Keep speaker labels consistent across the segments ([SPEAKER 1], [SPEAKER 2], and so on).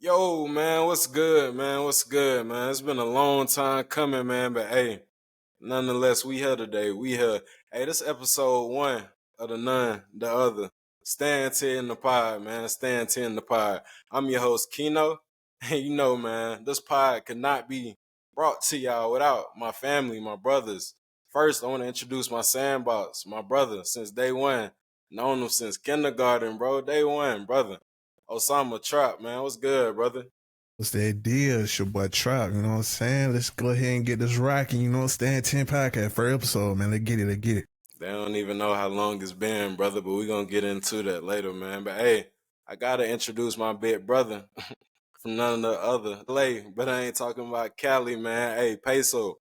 [SPEAKER 1] Yo, man, what's good, man? What's good, man? It's been a long time coming, man, but hey, nonetheless, we here today. We here. Hey, this episode one of the none, the other. STAND10 in the pod, man. STAND10 in the pod. I'm your host, Keeno. And you know, man, this pod could not be brought to y'all without my family, my brothers. First, I want to introduce my sandbox, my brother, since day one. Known him since kindergarten, bro. Day one, brother. Osama Trap, man. What's good, brother?
[SPEAKER 2] What's that deal? It's your boy Trap, you know what I'm saying? Let's go ahead and get this rocking, you know, Stand 10 podcast, first episode, man. Let's get it.
[SPEAKER 1] They don't even know how long it's been, brother, but we're going to get into that later, man. But hey, I got to introduce my big brother from none of the other LA, but I ain't talking about Cali, man. Hey, Peso,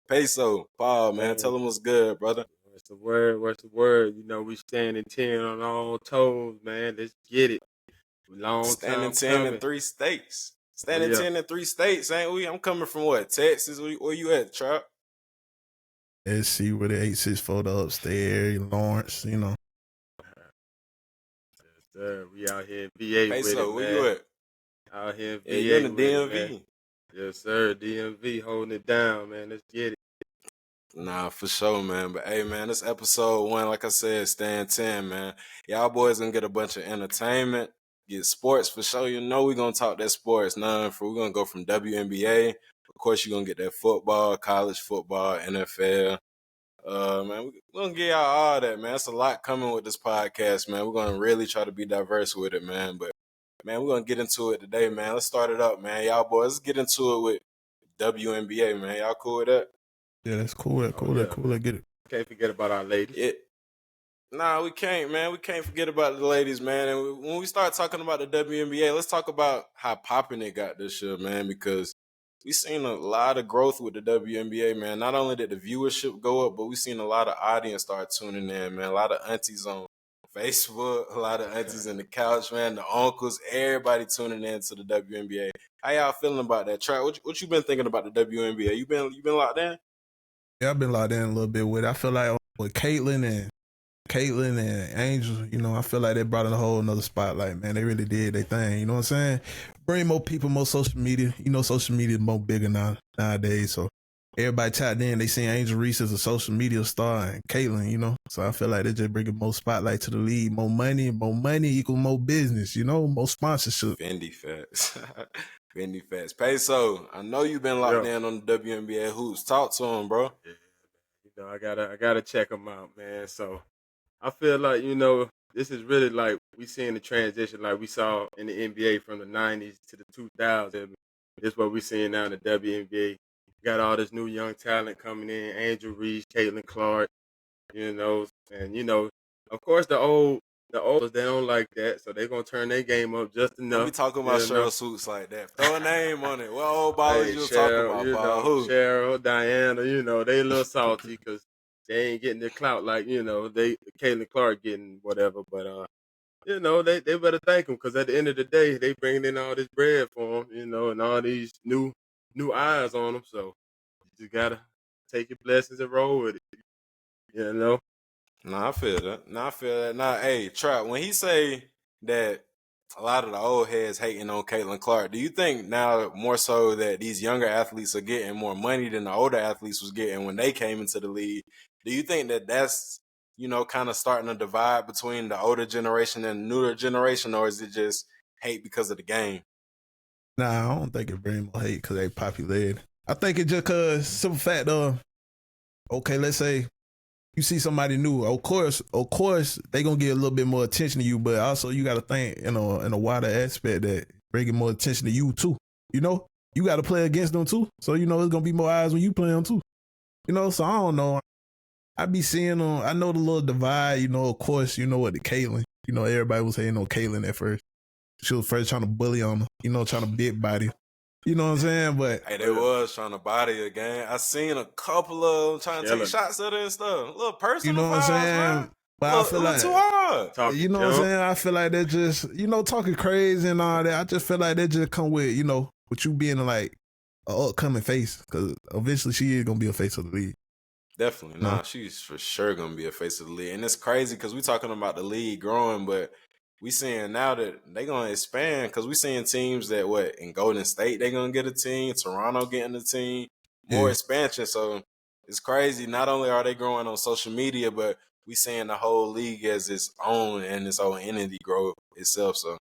[SPEAKER 1] Paul, man. Tell him what's good, brother.
[SPEAKER 3] What's the word? What's the word? You know, we standing 10 on all toes, man. Let's get it. Long
[SPEAKER 1] Standing
[SPEAKER 3] time
[SPEAKER 1] 10
[SPEAKER 3] coming.
[SPEAKER 1] in 3 states. Standing 10 in 3 states, ain't we? I'm coming from what? Texas? Where you at, Trap?
[SPEAKER 2] Let's see where the 864 the upstairs, Lawrence, you know.
[SPEAKER 3] Yes, sir. We out here in VA with
[SPEAKER 1] Peso,
[SPEAKER 3] it,
[SPEAKER 1] where
[SPEAKER 3] man.
[SPEAKER 1] you at?
[SPEAKER 3] Out here in VA
[SPEAKER 1] Yeah, you in the
[SPEAKER 3] with
[SPEAKER 1] DMV.
[SPEAKER 3] it, yes, sir. DMV holding it down, man. Let's get it.
[SPEAKER 1] Nah, for sure, man. But hey, man, this episode one, like I said, Stand 10, man. Y'all boys gonna get a bunch of entertainment, get sports for sure. You know we gonna talk that sports, we're gonna go from WNBA. Of course, you're gonna get that football, college football, NFL. Man, we're gonna get y'all all that, man. It's a lot coming with this podcast, man. We're gonna really try to be diverse with it, man. But man, we're gonna get into it today, man. Let's start it up, man. Y'all boys, let's get into it with WNBA, man. Y'all cool with that?
[SPEAKER 2] Yeah, that's cool. Let's get it.
[SPEAKER 3] Can't forget about our ladies.
[SPEAKER 1] Nah, we can't, man. We can't forget about the ladies, man. And when we start talking about the WNBA, let's talk about how popping it got this year, man, because we seen a lot of growth with the WNBA, man. Not only did the viewership go up, but we seen a lot of audience start tuning in, man. A lot of aunties on Facebook, a lot of aunties in the couch, man. The uncles, everybody tuning in to the WNBA. How y'all feeling about that, Trap? What you been thinking about the WNBA? You been locked in?
[SPEAKER 2] Yeah, I've been locked in a little bit with it. I feel like with Caitlyn and Angel, you know, I feel like they brought in a whole nother spotlight, man. They really did their thing, you know what I'm saying? Bring more people, more social media. You know, social media is more bigger nowadays, so everybody tapped in. They seen Angel Reese as a social media star and Caitlyn, you know? So I feel like they just bringing more spotlight to the league. More money equal more business, you know? More sponsorship.
[SPEAKER 1] Fendi facts. Fendi facts. Peso, I know you've been locked in on the WNBA hoops. Talk to him, bro.
[SPEAKER 3] Yeah, you know, I gotta check them out, man. So I feel like, you know, this is really like we seeing the transition like we saw in the NBA from the 90s to the 2000s. This is what we seeing now in the WNBA. Got all this new young talent coming in, Angel Reese, Caitlin Clark, you know, and, you know, of course the olds, they don't like that, so they're going to turn their game up just enough.
[SPEAKER 1] Don't be talking about Cheryl Swoops like that. Throw a name on it. What old ballers you was talking about,
[SPEAKER 3] you know,
[SPEAKER 1] Who?
[SPEAKER 3] Cheryl, Diana, you know, they a little salty because they ain't getting their clout like, you know, Caitlin Clark getting whatever, but, you know, they better thank them because at the end of the day, they bringing in all this bread for them, you know, and all these new eyes on them. So you just gotta take your blessings and roll with it, you know.
[SPEAKER 1] Nah, I feel that. Nah, hey, Trap, when he say that a lot of the old heads hating on Caitlin Clark, do you think now more so that these younger athletes are getting more money than the older athletes was getting when they came into the league? Do you think that that's, you know, kind of starting a divide between the older generation and the newer generation, or is it just hate because of the game?
[SPEAKER 2] Nah, I don't think it brings more hate because they populated. I think it just because simple fact of, okay, let's say you see somebody new. Of course, they gonna get a little bit more attention to you, but also you got to think, you know, in a wider aspect that bringing more attention to you too. You know, you got to play against them too, so you know it's gonna be more eyes when you play them too. You know, so I don't know. I be seeing them. I know the little divide. You know, of course, you know what the Caitlyn. You know, everybody was hating on Caitlyn at first. She was first trying to bully on her. You know, trying to big body. You know what I'm saying? But
[SPEAKER 1] hey, they was trying to body her game. I seen a couple of them trying to take shots at her and stuff. A little personal,
[SPEAKER 2] you know what I'm saying?
[SPEAKER 1] Man.
[SPEAKER 2] But I feel like
[SPEAKER 1] too hard.
[SPEAKER 2] You know what I'm saying? I feel like they just, you know, talking crazy and all that. I just feel like they just come with, you know, with you being like an upcoming face, because eventually she is gonna be a face of the league.
[SPEAKER 1] Definitely, nah, she's for sure gonna be a face of the league, and it's crazy because we talking about the league growing, but we seeing now that they gonna expand because we seeing teams that in Golden State they gonna get a team, Toronto getting a team, more
[SPEAKER 2] Yeah.
[SPEAKER 1] expansion. So it's crazy. Not only are they growing on social media, but we seeing the whole league as its own and its own entity grow itself. So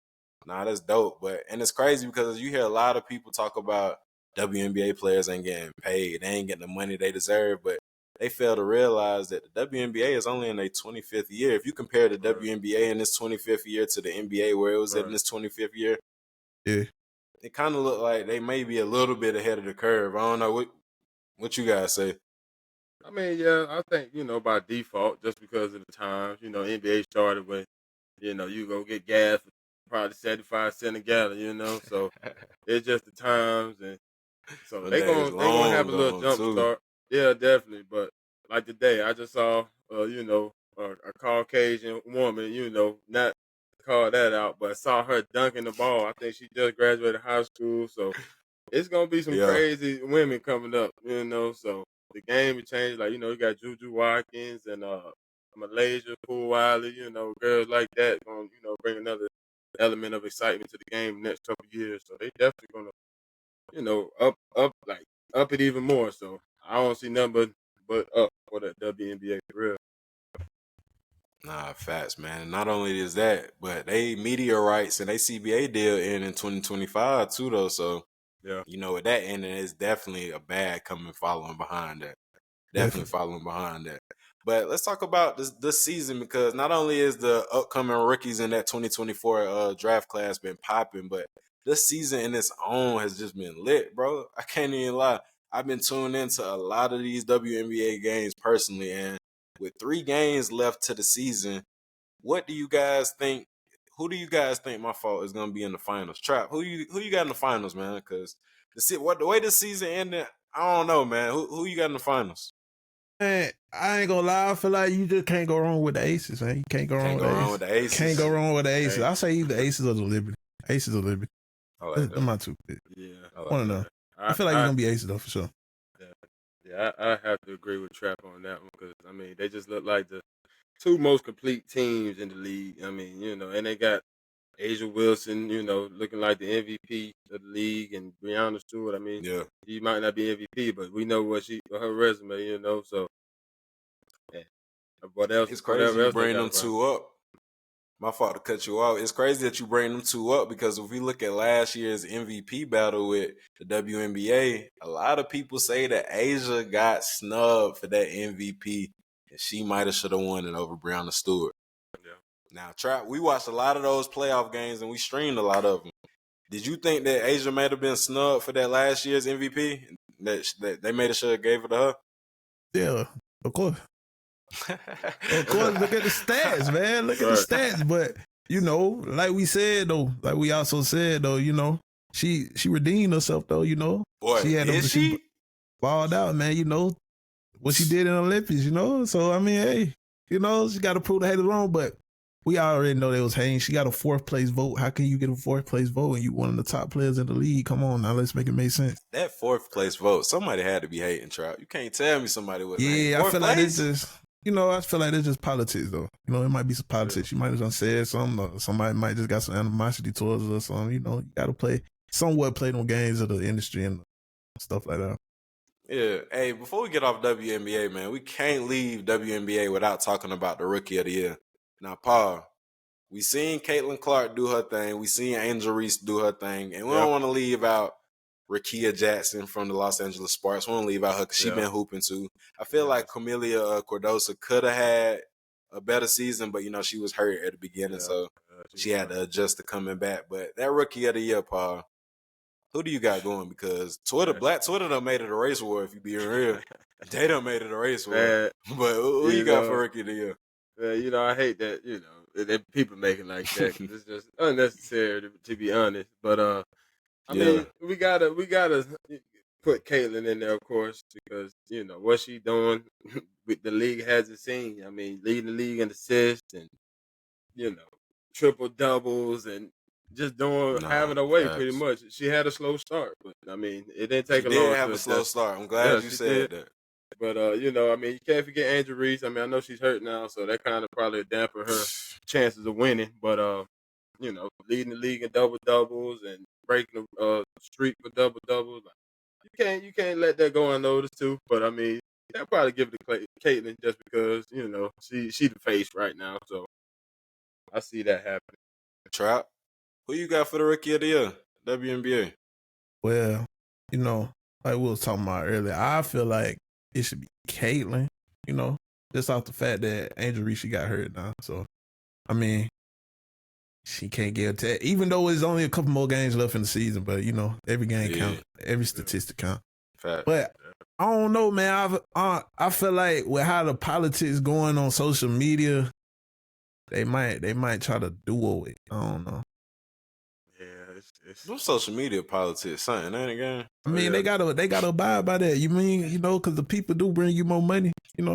[SPEAKER 1] that's dope. And it's crazy because you hear a lot of people talk about WNBA players ain't getting paid, they ain't getting the money they deserve, but they fail to realize that the WNBA is only in their 25th year. If you compare the WNBA in this 25th year to the NBA where it was in this 25th year,
[SPEAKER 2] yeah,
[SPEAKER 1] it kind of look like they may be a little bit ahead of the curve. I don't know what you guys say.
[SPEAKER 3] I mean, yeah, I think, by default, just because of the times, NBA started when, you go get gas for probably 75 cents a gallon, so it's just the times. And so they gonna have a little jump
[SPEAKER 1] too.
[SPEAKER 3] start. Yeah, definitely. But like today, I just saw, a Caucasian woman, not call that out, but saw her dunking the ball. I think she just graduated high school, so it's gonna be some crazy women coming up, So the game will change. Like, you got Juju Watkins and Malaysia, Poole Wiley, girls like that gonna, bring another element of excitement to the game next couple of years. So they definitely gonna, up it even more. So I don't see nothing but up for the WNBA for real.
[SPEAKER 1] Nah, facts, man. And not only is that, but they media rights and they CBA deal in 2025 too, though. So
[SPEAKER 3] yeah,
[SPEAKER 1] with that ending, it's definitely a bad coming following behind that. Definitely following behind that. But let's talk about this season because not only is the upcoming rookies in that 2024 draft class been popping, but this season in its own has just been lit, bro. I can't even lie. I've been tuned into a lot of these WNBA games personally, and with 3 games left to the season, what do you guys think? Who do you guys think my fault is gonna be in the finals? Trap. Who you got in the finals, man? Because the way the season ended, I don't know, man. Who you got in the finals?
[SPEAKER 2] Man, I ain't gonna lie. I feel like you just can't go wrong with the Aces, man. You can't go wrong with the Aces. Can't go wrong with the Aces. I say either Aces or the Liberty. Aces or Liberty.
[SPEAKER 1] I like
[SPEAKER 2] That's my two picks.
[SPEAKER 3] Yeah,
[SPEAKER 2] One of them. I feel like you're gonna be Aces though for sure.
[SPEAKER 3] Yeah, I have to agree with Trap on that one because I mean they just look like the 2 most complete teams in the league. I mean, and they got Asia Wilson, looking like the MVP of the league, and Breonna Stewart. I mean, she might not be MVP, but we know her resume, So, yeah. What else?
[SPEAKER 1] It's crazy you bring them 2 up. My fault to cut you off. It's crazy that you bring them 2 up because if we look at last year's MVP battle with the WNBA, a lot of people say that Asia got snubbed for that MVP, and she might have should have won it over Breonna Stewart.
[SPEAKER 3] Yeah.
[SPEAKER 1] Now, Trap, we watched a lot of those playoff games and we streamed a lot of them. Did you think that Asia might have been snubbed for that last year's MVP? That they made sure gave it to her?
[SPEAKER 2] Yeah, of course. Of course, look at the stats, man. Look at the stats. But, like we said, though, like we also said, though, she redeemed herself, though,
[SPEAKER 1] Boy, she
[SPEAKER 2] balled out, man, what she did in the Olympics, So, I mean, hey, she got to prove the haters wrong, but we already know they was hating. She got a 4th place vote. How can you get a 4th place vote and you one of the top players in the league? Come on, now let's make it make sense.
[SPEAKER 1] That 4th place vote, somebody had to be hating, Trout. You can't tell me somebody wasn't hating.
[SPEAKER 2] Yeah, I feel like it's just, I feel like it's just politics, though. It might be some politics. You might have just said something, or somebody might just got some animosity towards us or something. You got to play them games of the industry and stuff like that.
[SPEAKER 1] Yeah. Hey, before we get off WNBA, man, we can't leave WNBA without talking about the Rookie of the Year. Now, Paul, we seen Caitlin Clark do her thing. We seen Angel Reese do her thing. And we don't want to leave out Rakia Jackson from the Los Angeles Sparks. We want to leave out her because she been hooping too. I feel like Camelia Cordosa could have had a better season, but, she was hurt at the beginning, so she had to adjust to coming back. But that Rookie of the Year, Paul, who do you got going? Because Black Twitter done made it a race war, if you being real. They done made it a race war. But who you got for Rookie of the Year?
[SPEAKER 3] I hate that, that people make it like that. It's just unnecessary to be honest. But I mean, we gotta put Caitlin in there, of course, because what she doing with the league hasn't seen. I mean, leading the league in assists and triple doubles and just having her way pretty much. She had a slow start, but I mean, it didn't take
[SPEAKER 1] she
[SPEAKER 3] a long.
[SPEAKER 1] Did have a slow start. I'm glad you said that.
[SPEAKER 3] But I mean, you can't forget Angel Reese. I mean, I know she's hurt now, so that kind of probably dampen her chances of winning. But leading the league in double doubles and breaking the streak for double doubles. Like, you can't let that go unnoticed too. But I mean, they'll probably give it to Caitlyn just because she the face right now. So I see that happening.
[SPEAKER 1] Trap. Who you got for the rookie of the year? WNBA.
[SPEAKER 2] Well, like we was talking about earlier, I feel like it should be Caitlyn, just off the fact that Angel Reese got hurt now. So, I mean, she can't get attacked, even though it's only a couple more games left in the season. But, every game count, every statistic count.
[SPEAKER 1] Fact.
[SPEAKER 2] But I don't know, man. I feel like with how the politics going on social media, they might try to duo it. I don't know.
[SPEAKER 3] Yeah, it's
[SPEAKER 1] Those social media politics, something, ain't it, gang?
[SPEAKER 2] I mean, they gotta abide by that. You mean, because the people do bring you more money,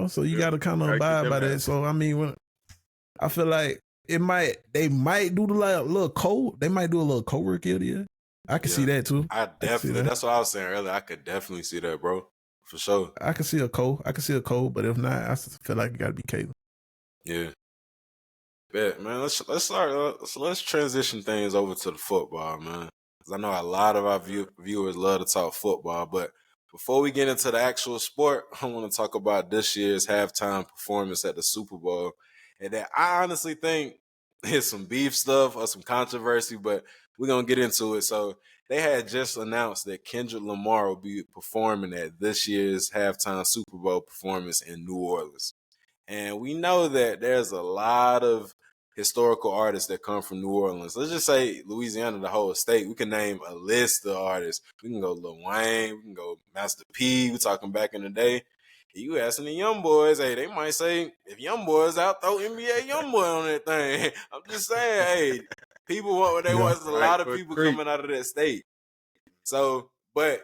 [SPEAKER 2] so you gotta kind of abide by that. So I mean, I feel like they might do the little code. They might do a little co-rookie of the year. I can see that too.
[SPEAKER 1] I definitely. That's what I was saying earlier. I could definitely see that, bro, for sure.
[SPEAKER 2] I can see a code. But if not, I feel like it gotta be Caitlyn.
[SPEAKER 1] Yeah. Bet, man. Let's start. Let's transition things over to the football, man. Because I know a lot of our viewers love to talk football. But before we get into the actual sport, I want to talk about this year's halftime performance at the Super Bowl, and that I honestly think is some beef stuff or some controversy, but we're gonna get into it. So they had just announced that Kendrick Lamar will be performing at this year's halftime Super Bowl performance in New Orleans. And we know that there's a lot of historical artists that come from New Orleans. Let's just say Louisiana, the whole state. We can name a list of artists. We can go Lil Wayne. We can go Master P. We're talking back in the day. You asking the young boys, hey, they might say, if young boys out, throw NBA young boy on that thing. I'm just saying, hey, people want what they want. There's a lot of people coming out of that state. So, but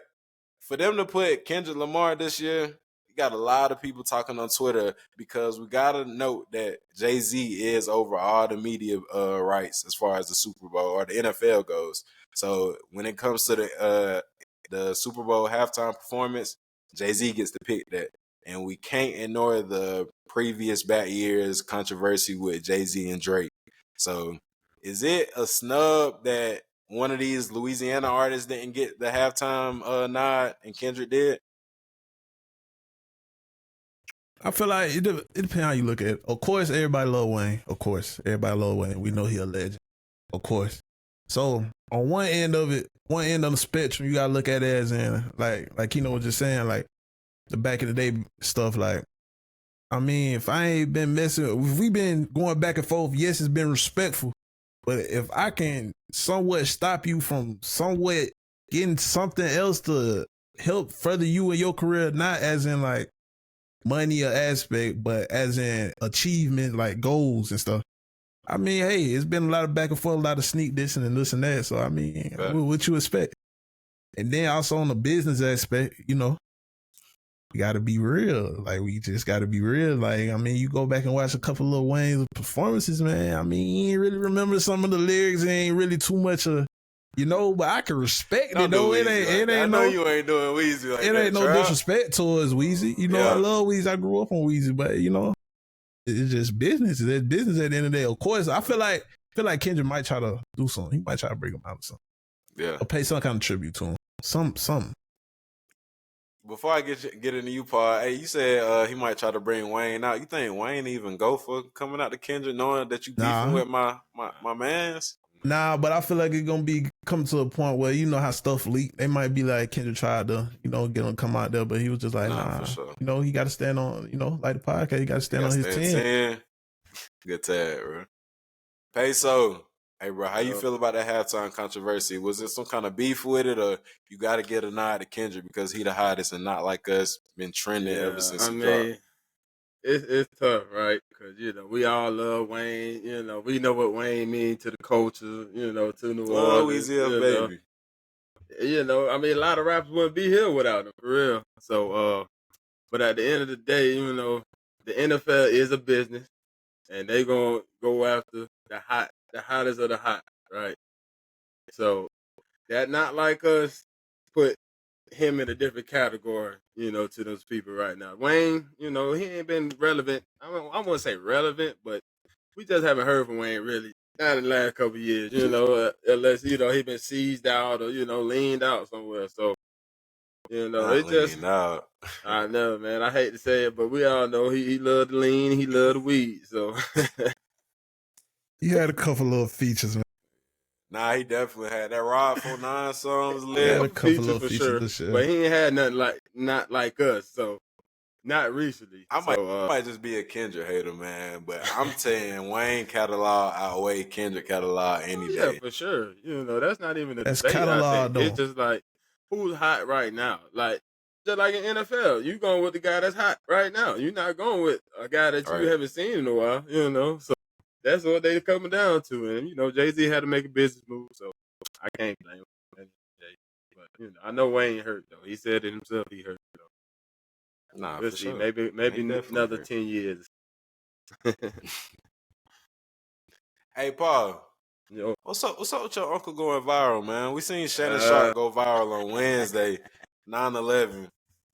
[SPEAKER 1] for them to put Kendrick Lamar this year, got a lot of people talking on Twitter because we got to note that Jay-Z is over all the media rights as far as the Super Bowl or the NFL goes. So when it comes to the Super Bowl halftime performance, Jay-Z gets to pick that. And we can't ignore the previous back year's controversy with Jay-Z and Drake. So is it a snub that one of these Louisiana artists didn't get the halftime nod and Kendrick did?
[SPEAKER 2] I feel like it depends how you look at it. Of course, everybody love Wayne. We know he a legend. Of course. So on one end of the spectrum, you gotta look at it as in like Keeno was just saying, like the back in the day stuff. Like, I mean, if I ain't been if we been going back and forth, yes, it's been respectful. But if I can somewhat stop you from somewhat getting something else to help further you in your career, not as in like money or aspect, but as in achievement, like goals and stuff. I mean, hey, it's been a lot of back and forth, a lot of sneak dissing and this and that. So, I mean, what you expect? And then also on the business aspect, we got to be real. Like, we just got to be real. Like, I mean, you go back and watch a couple of Lil Wayne's performances, man. I mean, you ain't really remember some of the lyrics. It ain't really too much of, but I can respect it, though. It ain't
[SPEAKER 1] I know you ain't doing Weezy like that.
[SPEAKER 2] It ain't no disrespect towards Weezy. I love Weezy. I grew up on Weezy, but, it's just business. It's business at the end of the day. Of course, I feel like Kendrick might try to do something. He might try to bring him out or something.
[SPEAKER 1] Yeah.
[SPEAKER 2] Or pay some kind of tribute to him. Something.
[SPEAKER 1] Before I get into you, Paul, hey, you said he might try to bring Wayne out. You think Wayne even go for coming out to Kendrick knowing that you beefing with my mans?
[SPEAKER 2] Nah, but I feel like it's gonna be coming to a point where how stuff leak. They might be like Kendrick tried to, get him to come out there, but he was just like, nah. For sure. He got to stand on, like the podcast. He got to stand on his 10.
[SPEAKER 1] Good tag, bro. Peso, hey, bro, how you feel about that halftime controversy? Was there some kind of beef with it, or you got to get a nod to Kendrick because he the hottest and not like us? Been trending ever since he dropped.
[SPEAKER 3] It's tough, right? Because, we all love Wayne. We know what Wayne means to the culture, to New Orleans.
[SPEAKER 1] Baby.
[SPEAKER 3] I mean, a lot of rappers wouldn't be here without him, for real. So, but at the end of the day, the NFL is a business, and they going to go after the hottest of the hot, right? So, that not like us put him in a different category, to those people right now. Wayne, he ain't been relevant. I won't say relevant, but we just haven't heard from Wayne really Not in the last couple of years, unless he been seized out or leaned out somewhere. So
[SPEAKER 1] Not
[SPEAKER 3] it just
[SPEAKER 1] lean out.
[SPEAKER 3] I know, man. I hate to say it, but we all know he loved the lean, he loved the weed. So
[SPEAKER 2] He had a couple little features, man.
[SPEAKER 1] Nah, he definitely had that Rod 49 song was
[SPEAKER 2] He had a
[SPEAKER 1] lit.
[SPEAKER 2] couple little
[SPEAKER 3] for
[SPEAKER 2] features
[SPEAKER 3] sure,
[SPEAKER 2] this year.
[SPEAKER 3] but he ain't had nothing not like us. So not recently.
[SPEAKER 1] I might just be a Kendrick hater, man, but I'm saying Wayne catalog outweigh Kendrick catalog any
[SPEAKER 3] Yeah,
[SPEAKER 1] day.
[SPEAKER 3] for sure. That's not even a
[SPEAKER 2] That's
[SPEAKER 3] debate.
[SPEAKER 2] catalog, though.
[SPEAKER 3] It's just like who's hot right now. Like just like in NFL, you going with the guy that's hot right now. You're not going with a guy that you haven't seen in a while. So that's what they coming down to. And Jay-Z had to make a business move, so I can't blame him. But I know Wayne hurt though. He said it himself. He hurt though.
[SPEAKER 1] Nah,
[SPEAKER 3] we'll
[SPEAKER 1] for
[SPEAKER 3] see.
[SPEAKER 1] sure.
[SPEAKER 3] Maybe another
[SPEAKER 1] hurt.
[SPEAKER 3] 10 years.
[SPEAKER 1] Hey, Paul.
[SPEAKER 3] Yo.
[SPEAKER 1] What's up with your uncle going viral, man? We seen Shannon Sharpe go viral on Wednesday, 9/11.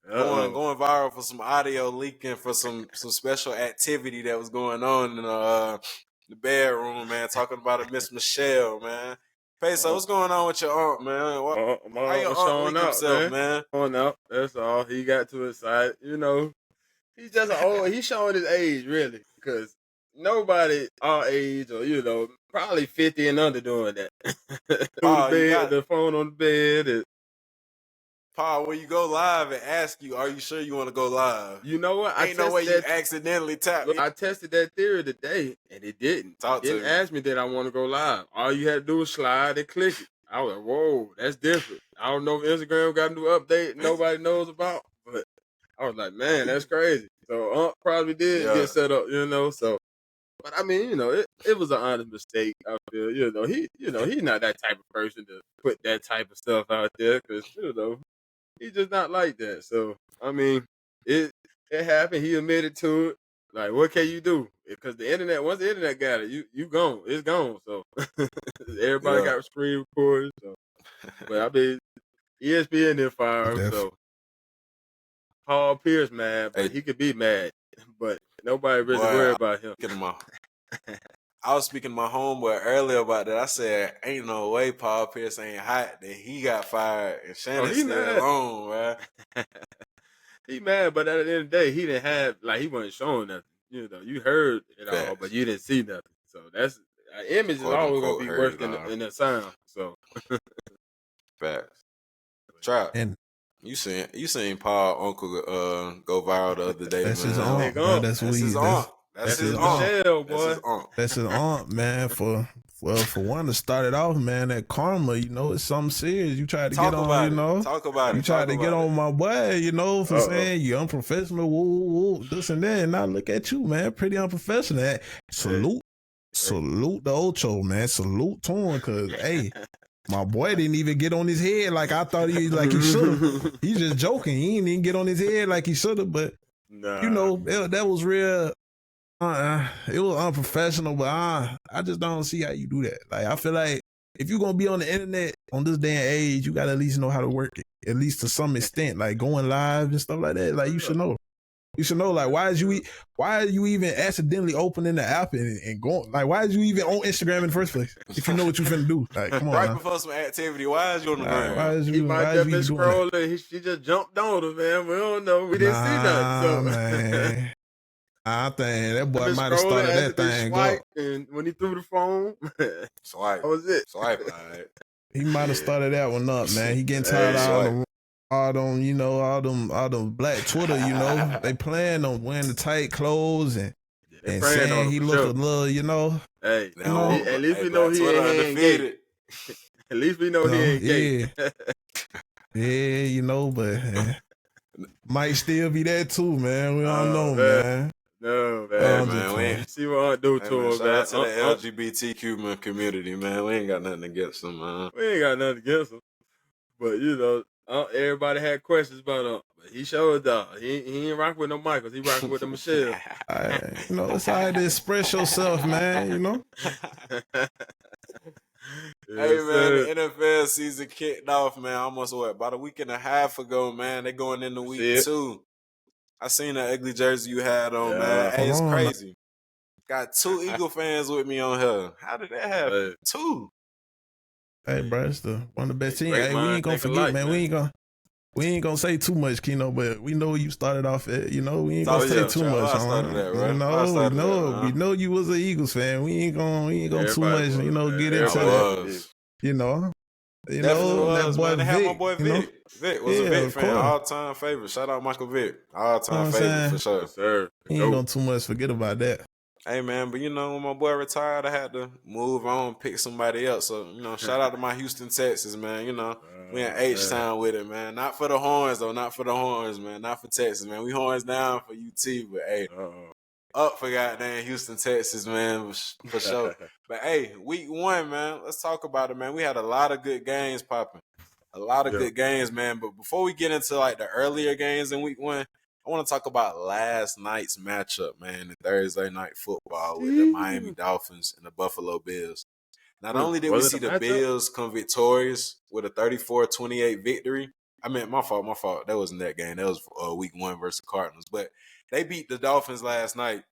[SPEAKER 1] Going viral for some audio leaking for some special activity that was going on in the bedroom, man. Talking about a Miss Michelle, man. Peso, what's going on with your aunt, man? Why your aunt leak himself, man?
[SPEAKER 3] Showing out. That's all. He got too excited. He's just he's showing his age, really, because nobody our age or probably 50 and under doing that.
[SPEAKER 1] Paul,
[SPEAKER 3] the phone on the bed.
[SPEAKER 1] Paul, when you go live and ask you, are you sure you want to go live?
[SPEAKER 3] You know what?
[SPEAKER 1] Ain't no way you accidentally tap.
[SPEAKER 3] I tested that theory today, and it didn't. It didn't ask me that I want to go live. All you had to do was slide and click it. I was like, whoa, that's different. I don't know if Instagram got a new update nobody knows about, but I was like, man, that's crazy. So probably did get set up, so. But I mean, it was an honest mistake. I feel, he's not that type of person to put that type of stuff out there because, he's just not like that. So, I mean, it happened. He admitted to it. Like, what can you do? Because once the internet got it, you gone. It's gone. So, everybody got screen recorded. So, but I mean, ESPN didn't fire him. So, Paul Pierce mad, but he could be mad. But nobody really worried about him.
[SPEAKER 1] I was speaking to my homeboy earlier about that. I said, ain't no way Paul Pierce ain't hot that he got fired and Shannon's still alone, man.
[SPEAKER 3] He mad, but at the end of the day, he didn't have, he wasn't showing nothing. You heard it all, but you didn't see nothing. So that's, image is always going to be worse than the sound. So.
[SPEAKER 1] Facts. Trap. And you seen Paul uncle go viral the other day,
[SPEAKER 2] that's
[SPEAKER 1] man.
[SPEAKER 2] His aunt, man. That's his aunt.
[SPEAKER 1] That's his aunt,
[SPEAKER 3] boy.
[SPEAKER 2] That's his aunt, man. For one to start it off, man, that karma, it's something serious. You try to get on,
[SPEAKER 1] Talk about it.
[SPEAKER 2] You try to get on my boy, for saying you unprofessional, woo, this and that. And now look at you, man. Pretty unprofessional. Salute the Ocho, man. Salute to him, cause hey. My boy didn't even get on his head like I thought he should have. He's just joking. He didn't even get on his head like he should have. But, that was real. It was unprofessional, but I just don't see how you do that. Like, I feel like if you're going to be on the internet on this day and age, you got to at least know how to work it, at least to some extent, like going live and stuff like that. Like, you should know. You should know, like, why are you even accidentally opening the app and going? Like, why is you even on Instagram in the first place? If you know what you finna do, like, come on.
[SPEAKER 1] Right before some activity, why is you on the ground?
[SPEAKER 2] Why is you?
[SPEAKER 3] He might have been scrolling. She just jumped on him, man. We don't know. We didn't see nothing. So.
[SPEAKER 2] Man. I think that boy might have started that thing up.
[SPEAKER 3] And when he threw the phone,
[SPEAKER 1] swipe.
[SPEAKER 3] That was it.
[SPEAKER 1] Swipe, all right.
[SPEAKER 2] He might have started that one up, man. He getting tired of all them black Twitter, they playing on wearing the tight clothes and saying he look a little,
[SPEAKER 3] Hey, at least we know he ain't gay. At least we know he ain't gay.
[SPEAKER 2] Yeah, but might still be that too, man. We don't know, man.
[SPEAKER 3] No, man.
[SPEAKER 1] Hey, man, we ain't
[SPEAKER 3] see what I do to him, man.
[SPEAKER 1] Shout out to the LGBTQ community, man. We ain't got nothing against them, man.
[SPEAKER 3] We ain't got nothing against them. But, everybody had questions about him. But he showed up. He ain't rocking with no Michaels. He rocking with the Michelle.
[SPEAKER 2] It's all right to express yourself, man,
[SPEAKER 1] Hey, man, the NFL season kicked off, man, almost about a week and a half ago, man. They going into week 2. I seen that ugly jersey you had on, man. Hey, it's crazy. Got 2 Eagle fans with me on here. How did that happen? 2.
[SPEAKER 2] Hey, bro, it's one of the best teams.
[SPEAKER 3] Great
[SPEAKER 2] Hey, we ain't gonna
[SPEAKER 3] minds think
[SPEAKER 2] forget,
[SPEAKER 3] alike,
[SPEAKER 2] man. We ain't gonna say too much, Keeno, but we know you started off at, we ain't gonna say too much.
[SPEAKER 1] I started that, bro.
[SPEAKER 2] We know you was an Eagles fan. We ain't gonna too much,
[SPEAKER 3] was,
[SPEAKER 2] get
[SPEAKER 3] man.
[SPEAKER 2] into that.
[SPEAKER 1] Definitely was,
[SPEAKER 2] that boy
[SPEAKER 1] man. They
[SPEAKER 2] Vic,
[SPEAKER 1] had my boy Vic. Vic was a Vic fan, all-time favorite. Shout out Michael Vic, all-time favorite for sure.
[SPEAKER 3] Yes, sir.
[SPEAKER 2] He ain't gonna too much forget about that.
[SPEAKER 1] Hey, man, but when my boy retired, I had to move on, pick somebody else. So, shout out to my Houston, Texas, man. We in H-Town with it, man. Not for the horns, though. Not for the horns, man. Not for Texas, man. We horns down for UT, but, hey, up for goddamn Houston, Texas, man, for sure. But, hey, week 1, man, let's talk about it, man. We had a lot of good games popping. A lot of good games, man. But before we get into, the earlier games in week 1, I want to talk about last night's matchup, man, the Thursday night football with the Miami Dolphins and the Buffalo Bills. Not only did we see the Bills come victorious with a 34-28 victory. I mean, my fault. That wasn't that game. That was week 1 versus the Cardinals. But they beat the Dolphins last night.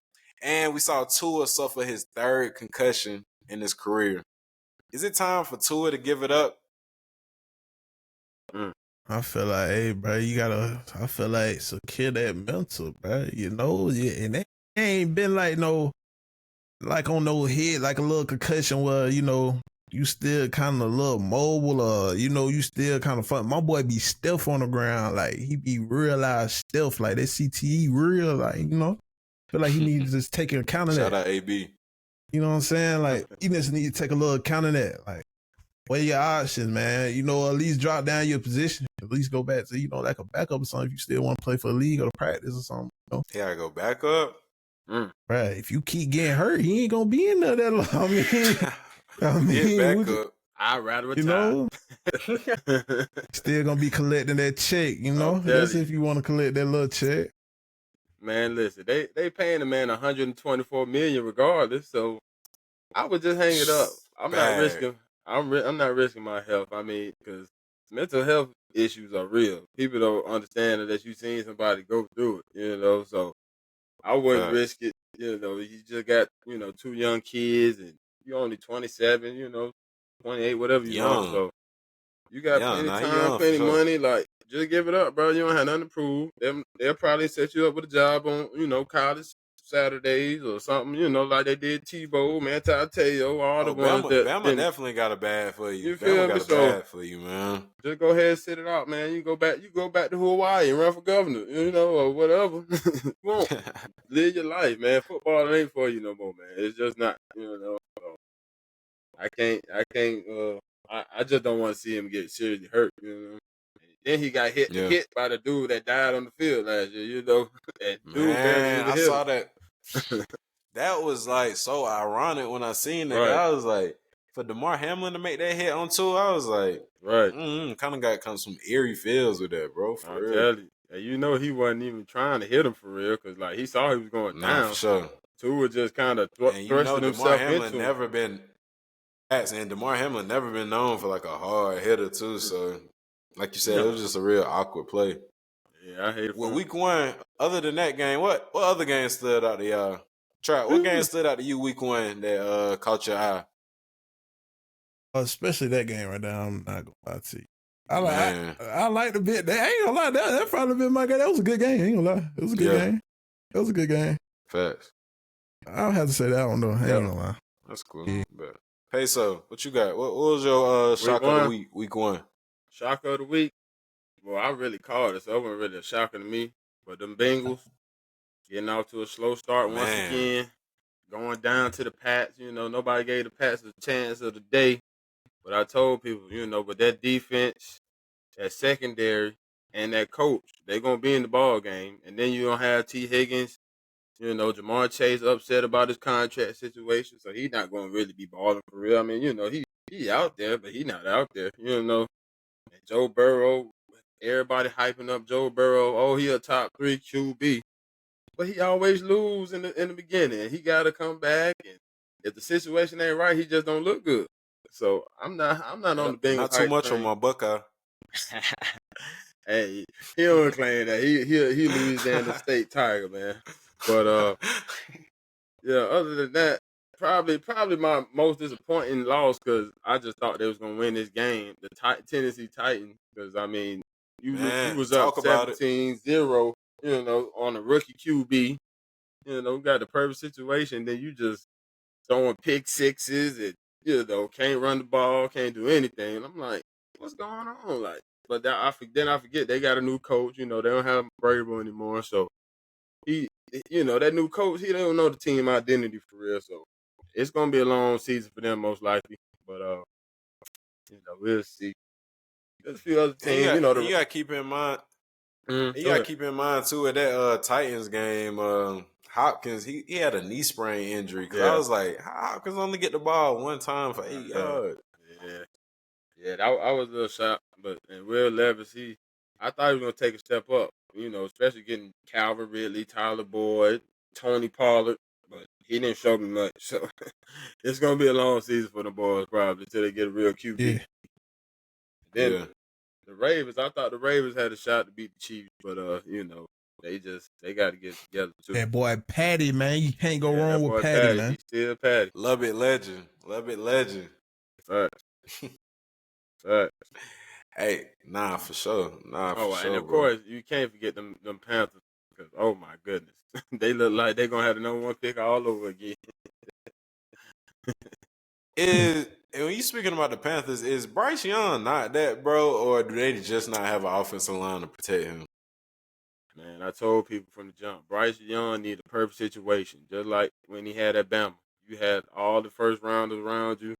[SPEAKER 1] And we saw Tua suffer his 3rd concussion in his career. Is it time for Tua to give it up?
[SPEAKER 2] I feel like, hey, bro, I feel like secure that mental, bro. And it ain't been like on no head, like a little concussion where, you still kind of a little mobile or, you still kind of fun. My boy be stiff on the ground. Like, he be realized stiff. Like, that CTE real, like, feel like he needs to just take account of that.
[SPEAKER 1] Shout out AB.
[SPEAKER 2] You know what I'm saying? Like, you just need to take a little account of that. Like, weigh your options, man. At least drop down your position. At least go back to, like a backup or something if you still want to play for the league or the practice or something.
[SPEAKER 1] Yeah, I go back up.
[SPEAKER 2] Right. If you keep getting hurt, he ain't going to be in there that long. I mean,
[SPEAKER 1] get back up.
[SPEAKER 3] I'd rather retire.
[SPEAKER 2] Still going to be collecting that check, That's if you want to collect that little check.
[SPEAKER 3] Man, listen, they paying the man $124 million regardless, so I would just hang it up. I'm not risking my health. I mean, because mental health issues are real. People don't understand unless you've seen somebody go through it, so I wouldn't risk it. You just got, 2 young kids and you're only 27, 28, whatever you want. So you got plenty of time, plenty of money. Like, just give it up, bro. You don't have nothing to prove. They'll probably set you up with a job on, college Saturdays or something, like they did Tebow, man, Tateo, all the ones that
[SPEAKER 1] Bama definitely got a bad for you.
[SPEAKER 3] You feel me?
[SPEAKER 1] Got a bad for you, man.
[SPEAKER 3] Just go ahead and sit it out, man. You go back to Hawaii and run for governor, or whatever. You won't live your life, man. Football ain't for you no more, man. It's just not, So I just don't want to see him get seriously hurt, Then he got hit by the dude that died on the field last year, That dude
[SPEAKER 1] I saw that. That was so ironic when I seen that. Right. I was like, for DeMar Hamlin to make that hit on Tua, I was like, kind of got some eerie feels with that, bro. For real.
[SPEAKER 3] Tell you. He wasn't even trying to hit him for real because he saw he was going down.
[SPEAKER 1] For sure.
[SPEAKER 3] Tua just kind of thrusting himself into him.
[SPEAKER 1] And DeMar Hamlin never been known for a hard hitter too. So, like you said, it was just a real awkward play.
[SPEAKER 3] Yeah, I hate it.
[SPEAKER 1] Well, week 1, other than that game, what other game stood out to y'all? Trap, what game stood out to you week 1 that caught your eye?
[SPEAKER 2] Especially that game right now. I'm not gonna lie to you. I like the bit. I ain't gonna lie. That probably been my game. That was a good game. I ain't gonna lie. It was a good game. It was a good game.
[SPEAKER 1] Facts.
[SPEAKER 2] I'll have to say that one though. I ain't gonna lie.
[SPEAKER 1] That's cool. Yeah. But Peso, what you got? What was your shock of the week? Week 1.
[SPEAKER 3] Shock of the week. Well, I really called it, so it wasn't really a shocker to me. But them Bengals getting off to a slow start once again, going down to the Pats. Nobody gave the Pats a chance of the day. But I told people, but that defense, that secondary, and that coach, they're going to be in the ball game. And then you don't have T. Higgins. Jamar Chase upset about his contract situation, so he's not going to really be balling for real. I mean, he out there, but he not out there, And Joe Burrow, everybody hyping up Joe Burrow. Oh, he a top 3 QB. But he always lose in the beginning. He got to come back, and if the situation ain't right, he just don't look good. So I'm not on the Bengals.
[SPEAKER 1] Not too much on my Buckeye.
[SPEAKER 3] Hey, he don't claim that he Louisiana State Tiger, man. But Yeah, other than that, probably my most disappointing loss because I just thought they was gonna win this game. The Tennessee Titans, because I mean, you
[SPEAKER 1] Man,
[SPEAKER 3] was up
[SPEAKER 1] talk about it.
[SPEAKER 3] 17-0, on a rookie QB. Got the perfect situation. Then you just throwing pick sixes and can't run the ball, can't do anything. And I'm like, what's going on? Like, but then I forget they got a new coach. They don't have Vrabel anymore, so he, that new coach, he don't know the team identity for real. So it's gonna be a long season for them most likely. But we'll see. There's a few other
[SPEAKER 1] And you
[SPEAKER 3] teams,
[SPEAKER 1] got and you got to keep in mind. You
[SPEAKER 3] go
[SPEAKER 1] got to
[SPEAKER 3] ahead.
[SPEAKER 1] keep in mind too at that Titans game. Hopkins, he had a knee sprain injury because I
[SPEAKER 3] Yeah,
[SPEAKER 1] was like, how Hopkins only get the ball one time for
[SPEAKER 3] I
[SPEAKER 1] 8
[SPEAKER 3] know.
[SPEAKER 1] yards.
[SPEAKER 3] Yeah, yeah, I was a little shocked, and Will Levis, I thought he was gonna take a step up. Especially getting Calvin Ridley, Tyler Boyd, Tony Pollard, but he didn't show me much. So it's gonna be a long season for the boys probably until they get a real QB.
[SPEAKER 2] Yeah.
[SPEAKER 3] Then
[SPEAKER 1] Yeah,
[SPEAKER 3] the Ravens, I thought the Ravens had a shot to beat the Chiefs, but they got to get together too.
[SPEAKER 2] That boy Patty, man, you can't go
[SPEAKER 3] Yeah,
[SPEAKER 2] wrong
[SPEAKER 3] that
[SPEAKER 2] with
[SPEAKER 3] boy
[SPEAKER 2] Patty,
[SPEAKER 3] Patty,
[SPEAKER 2] man.
[SPEAKER 3] he's still Patty.
[SPEAKER 1] love it, legend. Love it, legend.
[SPEAKER 3] Facts, facts.
[SPEAKER 1] Hey, nah, for sure. Nah, for
[SPEAKER 3] Oh, and
[SPEAKER 1] sure,
[SPEAKER 3] of
[SPEAKER 1] bro.
[SPEAKER 3] course you can't forget them Panthers because oh my goodness, they look like they're gonna have the number one pick all over again.
[SPEAKER 1] And when you speaking about the Panthers, is Bryce Young not that, bro, or do they just not have an offensive line to protect him?
[SPEAKER 3] Man, I told people from the jump, Bryce Young need a perfect situation, just like when he had at Bama. You had all the first rounders around you.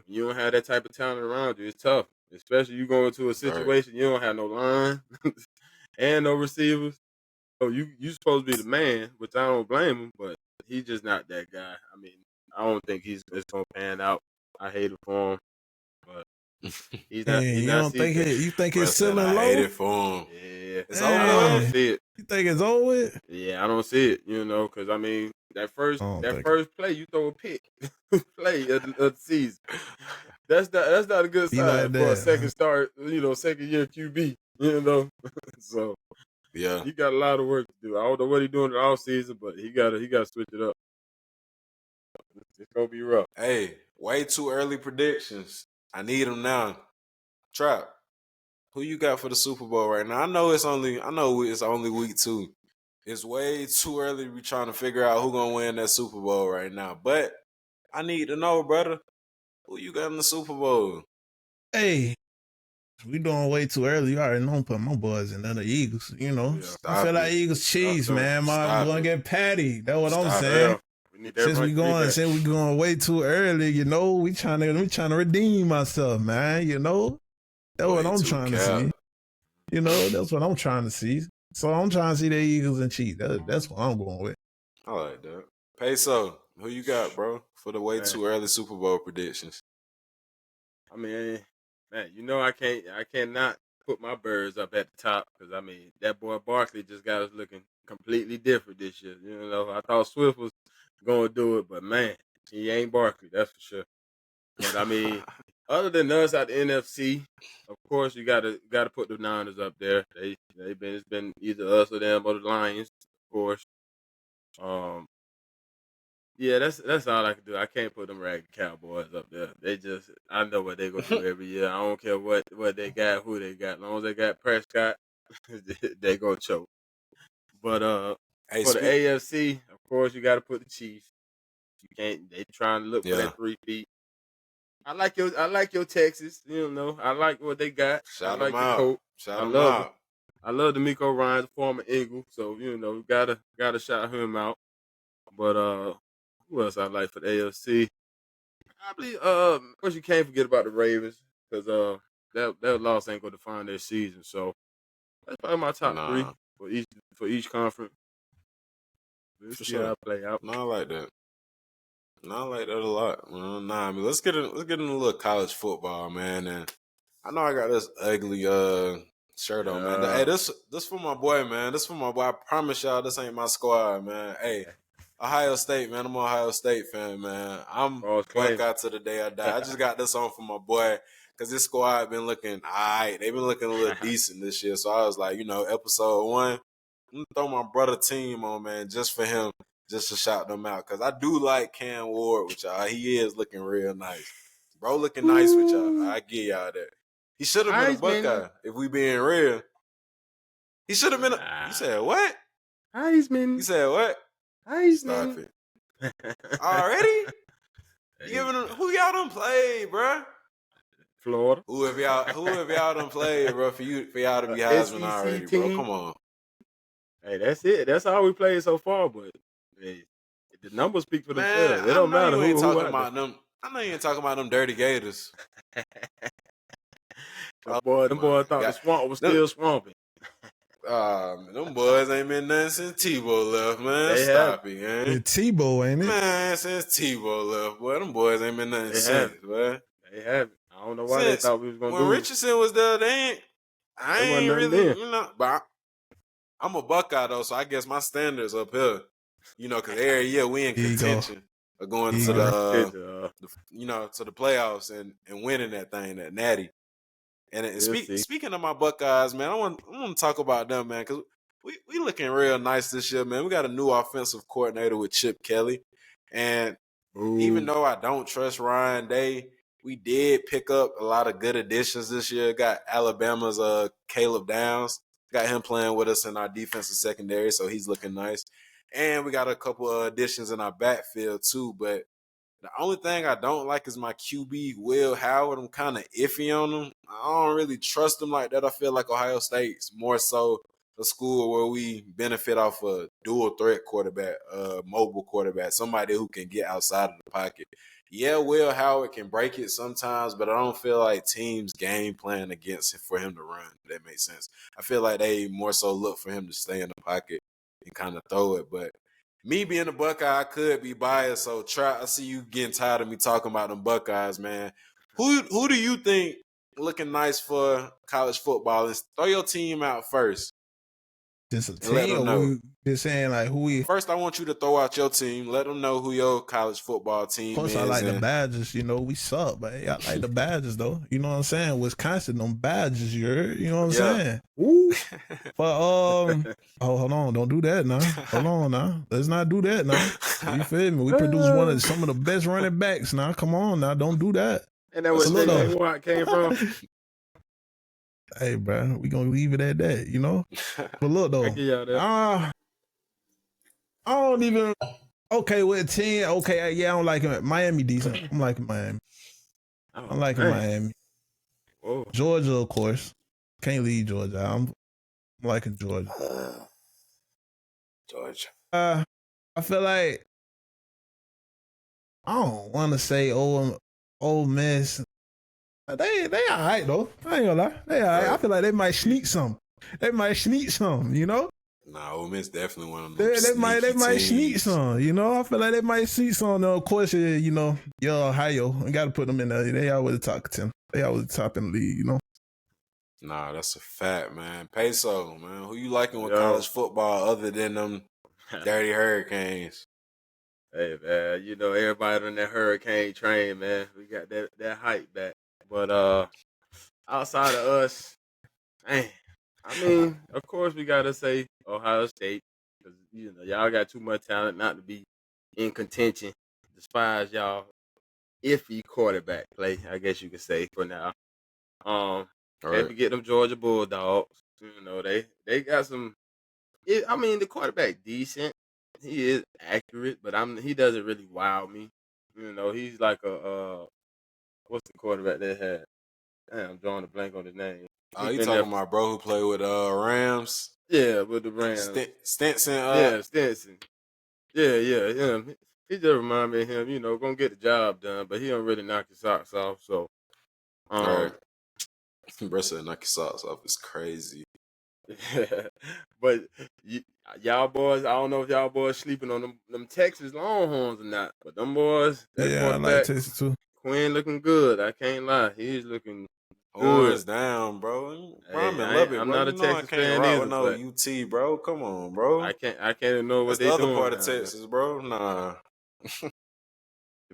[SPEAKER 3] You don't have that type of talent around you. It's tough, especially you go into a
[SPEAKER 1] Right.
[SPEAKER 3] situation you don't have no line and no receivers. So you supposed to be the man, which I don't blame him, but he's just not that guy. I mean, I don't think it's gonna pan out. I hate it for him, but he's not
[SPEAKER 2] And
[SPEAKER 3] he's
[SPEAKER 2] you
[SPEAKER 3] not
[SPEAKER 2] don't think
[SPEAKER 3] CJ.
[SPEAKER 2] it? You think
[SPEAKER 1] Bro
[SPEAKER 2] his
[SPEAKER 1] said
[SPEAKER 2] ceiling
[SPEAKER 1] I hate
[SPEAKER 2] low?
[SPEAKER 1] it for him.
[SPEAKER 3] Yeah,
[SPEAKER 1] It's
[SPEAKER 3] I don't
[SPEAKER 2] Man,
[SPEAKER 1] over
[SPEAKER 3] see it.
[SPEAKER 2] you think it's over with?
[SPEAKER 3] Yeah, I don't see it. Because I mean that first
[SPEAKER 2] I don't
[SPEAKER 3] that
[SPEAKER 2] think it.
[SPEAKER 3] first play you throw a pick play of the season. That's not a good
[SPEAKER 2] Be like
[SPEAKER 3] sign for a
[SPEAKER 2] that,
[SPEAKER 3] second
[SPEAKER 2] man.
[SPEAKER 3] start. Second year QB. So
[SPEAKER 1] Yeah.
[SPEAKER 3] he got a lot of work to do. I don't know what he's doing in the off season, but he gotta switch it up. It's gonna be rough.
[SPEAKER 1] Hey, way too early predictions. I need them now. Trap, who you got for the Super Bowl right now? I know it's only week 2. It's way too early to be trying to figure out who gonna win that Super Bowl right now. But I need to know, brother, who you got in the Super Bowl?
[SPEAKER 2] Hey, we doing way too early. You already know I'm putting my boys in the Eagles.
[SPEAKER 3] Yeah.
[SPEAKER 2] I feel
[SPEAKER 1] Stop
[SPEAKER 2] like
[SPEAKER 1] it.
[SPEAKER 2] Eagles
[SPEAKER 3] Stop
[SPEAKER 2] cheese,
[SPEAKER 3] them.
[SPEAKER 2] man. I'm
[SPEAKER 1] Stop
[SPEAKER 2] gonna
[SPEAKER 1] it.
[SPEAKER 2] get Patty. That's what I'm
[SPEAKER 1] Stop it.
[SPEAKER 2] saying.
[SPEAKER 3] Yeah. We need that run back.
[SPEAKER 2] Since we going way too early, we trying to redeem myself, man. That's what
[SPEAKER 1] Way
[SPEAKER 2] I'm
[SPEAKER 1] too
[SPEAKER 2] trying to
[SPEAKER 1] cap.
[SPEAKER 2] see. That's what I'm trying to see. So I'm trying to see the Eagles and Chiefs. That's what I'm going with.
[SPEAKER 1] I like that. Peso, who you got, bro, for the way
[SPEAKER 3] Man,
[SPEAKER 1] too early Super Bowl predictions?
[SPEAKER 3] I mean, man, I cannot put my birds up at the top because I mean that boy Barkley just got us looking completely different this year. I thought Swift was gonna do it, but man, he ain't Barkley, that's for sure. But I mean, other than us out the NFC, of course you gotta put the Niners up there. It's been either us or them or the Lions, of course. Um, yeah, that's all I can do. I can't put them ragged Cowboys up there. I know what they gonna do every year. I don't care what they got, who they got. As long as they got Prescott, they gonna choke. But
[SPEAKER 1] Hey,
[SPEAKER 3] for the AFC, of course you got to put the Chiefs. You can't. They trying to look for
[SPEAKER 1] yeah,
[SPEAKER 3] that 3 feet. I like your Texas. I like what they got. I
[SPEAKER 1] shout them
[SPEAKER 3] like the
[SPEAKER 1] out.
[SPEAKER 3] coach.
[SPEAKER 1] Shout
[SPEAKER 3] I
[SPEAKER 1] them
[SPEAKER 3] love it.
[SPEAKER 1] out.
[SPEAKER 3] I love D'Amico Ryan's former Eagle. So gotta shout him out. But who else I like for the AFC? Probably of course you can't forget about the Ravens because that loss ain't gonna define their season. So that's probably my top three
[SPEAKER 1] Nah,
[SPEAKER 3] for each conference. We'll
[SPEAKER 1] for
[SPEAKER 3] see how
[SPEAKER 1] sure.
[SPEAKER 3] it play out.
[SPEAKER 1] Nah, I like that. Nah, I like that a lot. Nah, I mean, let's get in a little college football, man. And I know I got this ugly shirt on, man. Hey,
[SPEAKER 3] Yeah.
[SPEAKER 1] this for my boy, man. This for my boy. I promise y'all, this ain't my squad, man. Hey, Ohio State, man. I'm an Ohio State fan, man. I'm
[SPEAKER 3] False claim.
[SPEAKER 1] Buckeye to the day I die. I just got this on for my boy because this squad been looking all right. They've been looking a little decent this year. So I was like, episode 1, I'm gonna throw my brother team on, man, just for him. just to shout them out because I do like Cam Ward with y'all. He is looking real nice. Bro looking nice with y'all. I give y'all that. He should have been a Buckeye if we being real. He should have been You said what?
[SPEAKER 3] Heisman.
[SPEAKER 1] You said what?
[SPEAKER 3] Heisman.
[SPEAKER 1] Stop it. Already? Who y'all done played, bro?
[SPEAKER 3] Florida.
[SPEAKER 1] Who have y'all done played, bro? For y'all to be Heisman already, bro? Come on.
[SPEAKER 3] Hey, that's it. That's all we played so far. But hey, the numbers speak for themselves. It don't matter who
[SPEAKER 1] talking about them. I know you ain't talking about them dirty Gators.
[SPEAKER 3] Them boys thought the swamp was still swamping.
[SPEAKER 1] Them boys ain't been nothing since Tebow left, man. Stop it, man.
[SPEAKER 2] It's Tebow, ain't it?
[SPEAKER 1] Man, since Tebow left, boy, them boys ain't been nothing since, man.
[SPEAKER 3] They haven't. I don't know why they thought we was gonna do it.
[SPEAKER 1] When Richardson was there, I ain't really, but I'm a Buckeye though, so I guess my standards up here, because every year we in contention of going to the to the playoffs and winning that thing, that natty. And speaking of my Buckeyes, man, I want to talk about them, man, because we looking real nice this year, man. We got a new offensive coordinator with Chip Kelly, and even though I don't trust Ryan Day, we did pick up a lot of good additions this year. Got Alabama's Caleb Downs. Got him playing with us in our defensive secondary, so he's looking nice. And we got a couple of additions in our backfield, too. But the only thing I don't like is my QB, Will Howard. I'm kind of iffy on him. I don't really trust him like that. I feel like Ohio State's more so a school where we benefit off a dual threat quarterback, mobile quarterback, somebody who can get outside of the pocket. Yeah, Will Howard can break it sometimes, but I don't feel like teams game plan against him for him to run. If that makes sense. I feel like they more so look for him to stay in the pocket and kind of throw it. But me being a Buckeye, I could be biased. So Trap, I see you getting tired of me talking about them Buckeyes, man. Who do you think looking nice for college football? Let's throw your team out first.
[SPEAKER 2] Just a team, or we just saying like who we?
[SPEAKER 1] First, I want you to throw out your team. Let them know who your college football team is.
[SPEAKER 2] Of course, I like the Badgers. We suck, but I like the Badgers though. You know what I'm saying? Wisconsin, them Badgers. You know what I'm saying? Woo. But hold on, don't do that now. Hold on now, let's not do that now. You feel me? We produce some of the best running backs now. Come on now, don't do that.
[SPEAKER 3] And that was where it came from.
[SPEAKER 2] Hey, bro, we gonna leave it at that, But look though, I don't even. Okay, with 10. Okay, yeah, I don't like him. Miami decent. I'm liking Miami. I'm liking Miami.
[SPEAKER 3] Whoa.
[SPEAKER 2] Georgia, of course, can't leave Georgia. I'm liking Georgia.
[SPEAKER 1] Georgia.
[SPEAKER 2] I feel like I don't want to say Ole Miss. They all right though. I ain't gonna lie. They all right. I feel like they might sneak some. Nah,
[SPEAKER 1] Ole Miss definitely one of them.
[SPEAKER 2] They might sneak some. I feel like they might sneak some. Though, of course, your Ohio. I got to put them in there. They always the top 10. They always the top in the league.
[SPEAKER 1] Nah, that's a fact, man. Peso, man. Who you liking with college football other than them dirty Hurricanes?
[SPEAKER 3] Hey, man. Everybody on that Hurricane train, man. We got that hype back. But outside of us, man, I mean, of course we gotta say Ohio State because y'all got too much talent not to be in contention. Despise y'all iffy quarterback play, I guess you could say for now. Can't forget them Georgia Bulldogs. They got some. The quarterback decent. He is accurate, but he doesn't really wow me. He's like a what's the quarterback they had? Damn, I'm drawing a blank on his name.
[SPEAKER 1] Oh, you talking about bro who played with Rams?
[SPEAKER 3] Yeah, with the Rams.
[SPEAKER 1] Stinson.
[SPEAKER 3] Yeah, Stinson. Yeah. He just remind me of him. Gonna get the job done, but he don't really knock his socks off. So,
[SPEAKER 1] Bro said knock your socks off. It's crazy.
[SPEAKER 3] But y'all boys, I don't know if y'all boys sleeping on them Texas Longhorns or not, but them boys,
[SPEAKER 2] I like Texas too.
[SPEAKER 3] Quinn looking good. I can't lie. He's looking
[SPEAKER 1] horns down, bro. I'm
[SPEAKER 3] not a Texas fan either.
[SPEAKER 1] With no UT, bro. Come on, bro.
[SPEAKER 3] I can't know what they doing.
[SPEAKER 1] That's the other part of Texas, bro. Nah.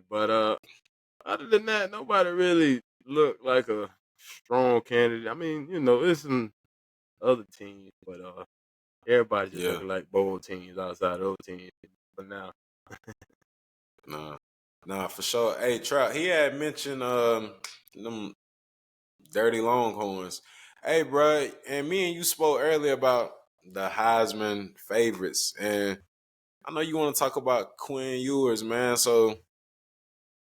[SPEAKER 3] But other than that, nobody really looked like a strong candidate. I mean, it's some other teams, but everybody's just looking like bowl teams outside of those teams. for now.
[SPEAKER 1] Nah, for sure. Hey, Trout, he had mentioned them dirty Longhorns. Hey, bro, and me and you spoke earlier about the Heisman favorites, and I know you want to talk about Quinn Ewers, man. So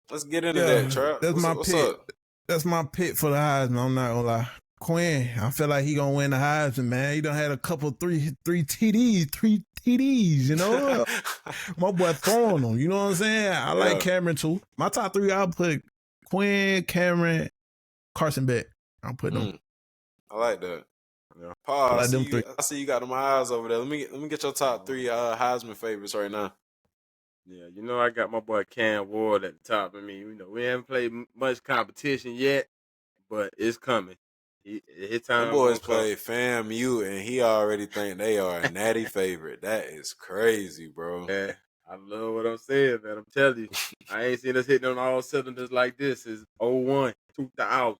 [SPEAKER 1] let's get into that,
[SPEAKER 2] Yeah,
[SPEAKER 1] Trout.
[SPEAKER 2] that's my
[SPEAKER 1] What's
[SPEAKER 2] pick.
[SPEAKER 1] up?
[SPEAKER 2] That's my pick for the Heisman. I'm not gonna lie. Quinn, I feel like he gonna win the Heisman, man. He done had a couple three TDs, you know. My boy throwing them, you know what I'm saying? I like Cameron too. My top three, I'll put Quinn, Cameron, Carson Beck. I'll put them.
[SPEAKER 1] I like that.
[SPEAKER 3] Yeah.
[SPEAKER 1] Paul,
[SPEAKER 2] I like them three.
[SPEAKER 1] I see you got them eyes over there. Let me get your top three Heisman favorites right now.
[SPEAKER 3] Yeah, you know I got my boy Cam Ward at the top. I mean, you know, we haven't played much competition yet, but it's coming. His
[SPEAKER 1] Them
[SPEAKER 3] time
[SPEAKER 1] boys
[SPEAKER 3] gonna come.
[SPEAKER 1] play FAMU, and he already think they are a natty favorite. That is crazy, bro.
[SPEAKER 3] Yeah, I love what I'm saying, man. I'm telling you, I ain't seen us hitting on all cylinders like this since 01, 2000.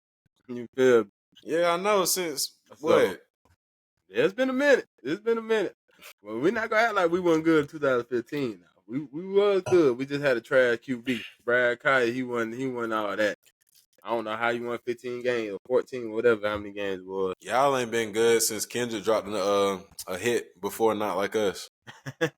[SPEAKER 3] You feel me?
[SPEAKER 1] Yeah, I know. Since
[SPEAKER 3] So,
[SPEAKER 1] what?
[SPEAKER 3] yeah, it's been a minute. It's been a minute. Well, we're not gonna act like we wasn't good in 2015. Now we was good. We just had a trash QB. Brad Kaya, he won all that. I don't know how you won 15 games or 14, whatever how many games it was.
[SPEAKER 1] Y'all ain't been good since Kendrick dropped a hit before. Not like us.
[SPEAKER 3] So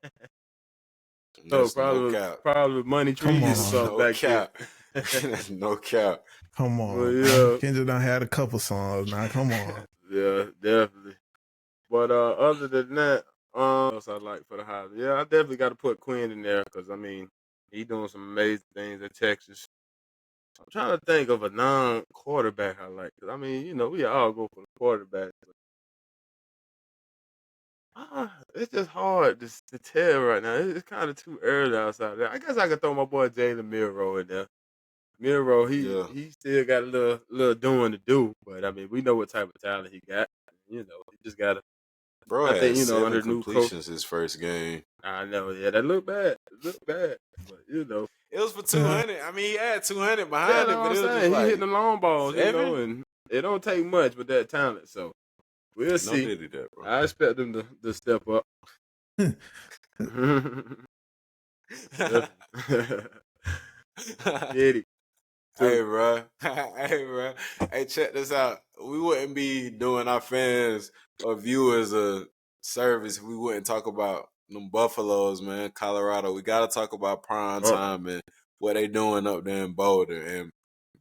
[SPEAKER 1] That's no cap.
[SPEAKER 3] probably money trees or something
[SPEAKER 1] No
[SPEAKER 3] back
[SPEAKER 1] cap. That's no cap.
[SPEAKER 2] Come on.
[SPEAKER 3] Well, yeah.
[SPEAKER 2] Kendrick done had a couple songs now. Come on.
[SPEAKER 3] Yeah, definitely. But other than that, what else I like for the Heisman? Yeah, I definitely got to put Quinn in there because I mean he doing some amazing things at Texas. I'm trying to think of a non-quarterback I like. 'Cause I mean, you know, we all go for the quarterback. It's just hard to tell right now. It's kind of too early outside there. I guess I could throw my boy Jalen Milroe in there. Milroe,
[SPEAKER 1] Yeah.
[SPEAKER 3] he still got a little doing to do, but I mean, we know what type of talent he got. You know, he just got to.
[SPEAKER 1] Bro
[SPEAKER 3] I
[SPEAKER 1] had
[SPEAKER 3] think, you know, under
[SPEAKER 1] 7
[SPEAKER 3] new coach.
[SPEAKER 1] completions his first game.
[SPEAKER 3] I know, yeah, that look bad. It look bad, but you know.
[SPEAKER 1] It was for 200. I mean, he had 200 behind
[SPEAKER 3] Yeah,
[SPEAKER 1] it,
[SPEAKER 3] that's
[SPEAKER 1] but
[SPEAKER 3] what
[SPEAKER 1] it
[SPEAKER 3] I'm
[SPEAKER 1] was just
[SPEAKER 3] saying. He
[SPEAKER 1] like
[SPEAKER 3] hitting the long balls,
[SPEAKER 1] 7?
[SPEAKER 3] you know, and it don't take much with that talent. So we'll
[SPEAKER 1] No
[SPEAKER 3] see.
[SPEAKER 1] diddy that, bro.
[SPEAKER 3] I expect them to step up. Diddy.
[SPEAKER 1] Hey, bro. Hey, bro. Hey, check this out. We wouldn't be doing our fans or viewers a service if we wouldn't talk about them Buffaloes, man. Colorado. We got to talk about prime time and what they doing up there in Boulder. And,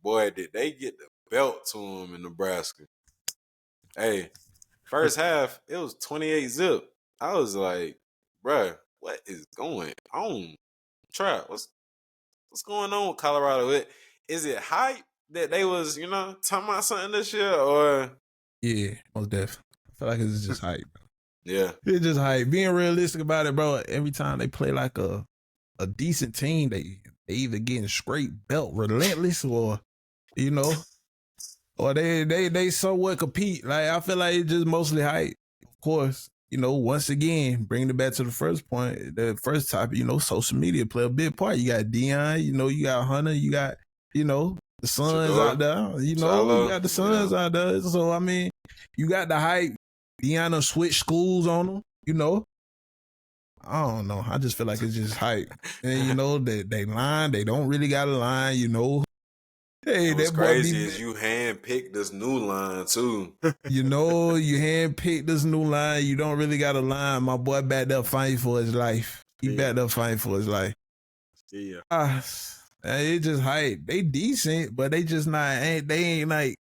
[SPEAKER 1] boy, did they get the belt to them in Nebraska. Hey, first half, it was 28-0. I was like, bruh, what is going on? Trap, what's going on with Colorado? Is it hype that they was, talking about something this year, or?
[SPEAKER 2] Yeah, most definitely. I feel like it's just hype.
[SPEAKER 1] Yeah.
[SPEAKER 2] It's just hype. Being realistic about it, bro, every time they play like a decent team, they either getting straight belt relentless or, or they somewhat compete. Like, I feel like it's just mostly hype. Of course, once again, bringing it back to the first point, the first topic, social media play a big part. You got Dion, you got Hunter, you got, the Suns
[SPEAKER 1] Shador,
[SPEAKER 2] out there, you
[SPEAKER 1] Tyler,
[SPEAKER 2] got the Suns out there. So, I mean, you got the hype. Dion done switch schools on them, I don't know. I just feel like it's just hype. And, they line, they don't really got a line, Hey,
[SPEAKER 1] what's
[SPEAKER 2] that boy
[SPEAKER 1] crazy is you handpicked this new line, too.
[SPEAKER 2] you handpicked this new line. You don't really got a line. My boy back there fighting for his life. He back there fighting for his life.
[SPEAKER 3] Yeah.
[SPEAKER 2] It just hype. They decent, but they just not. They ain't like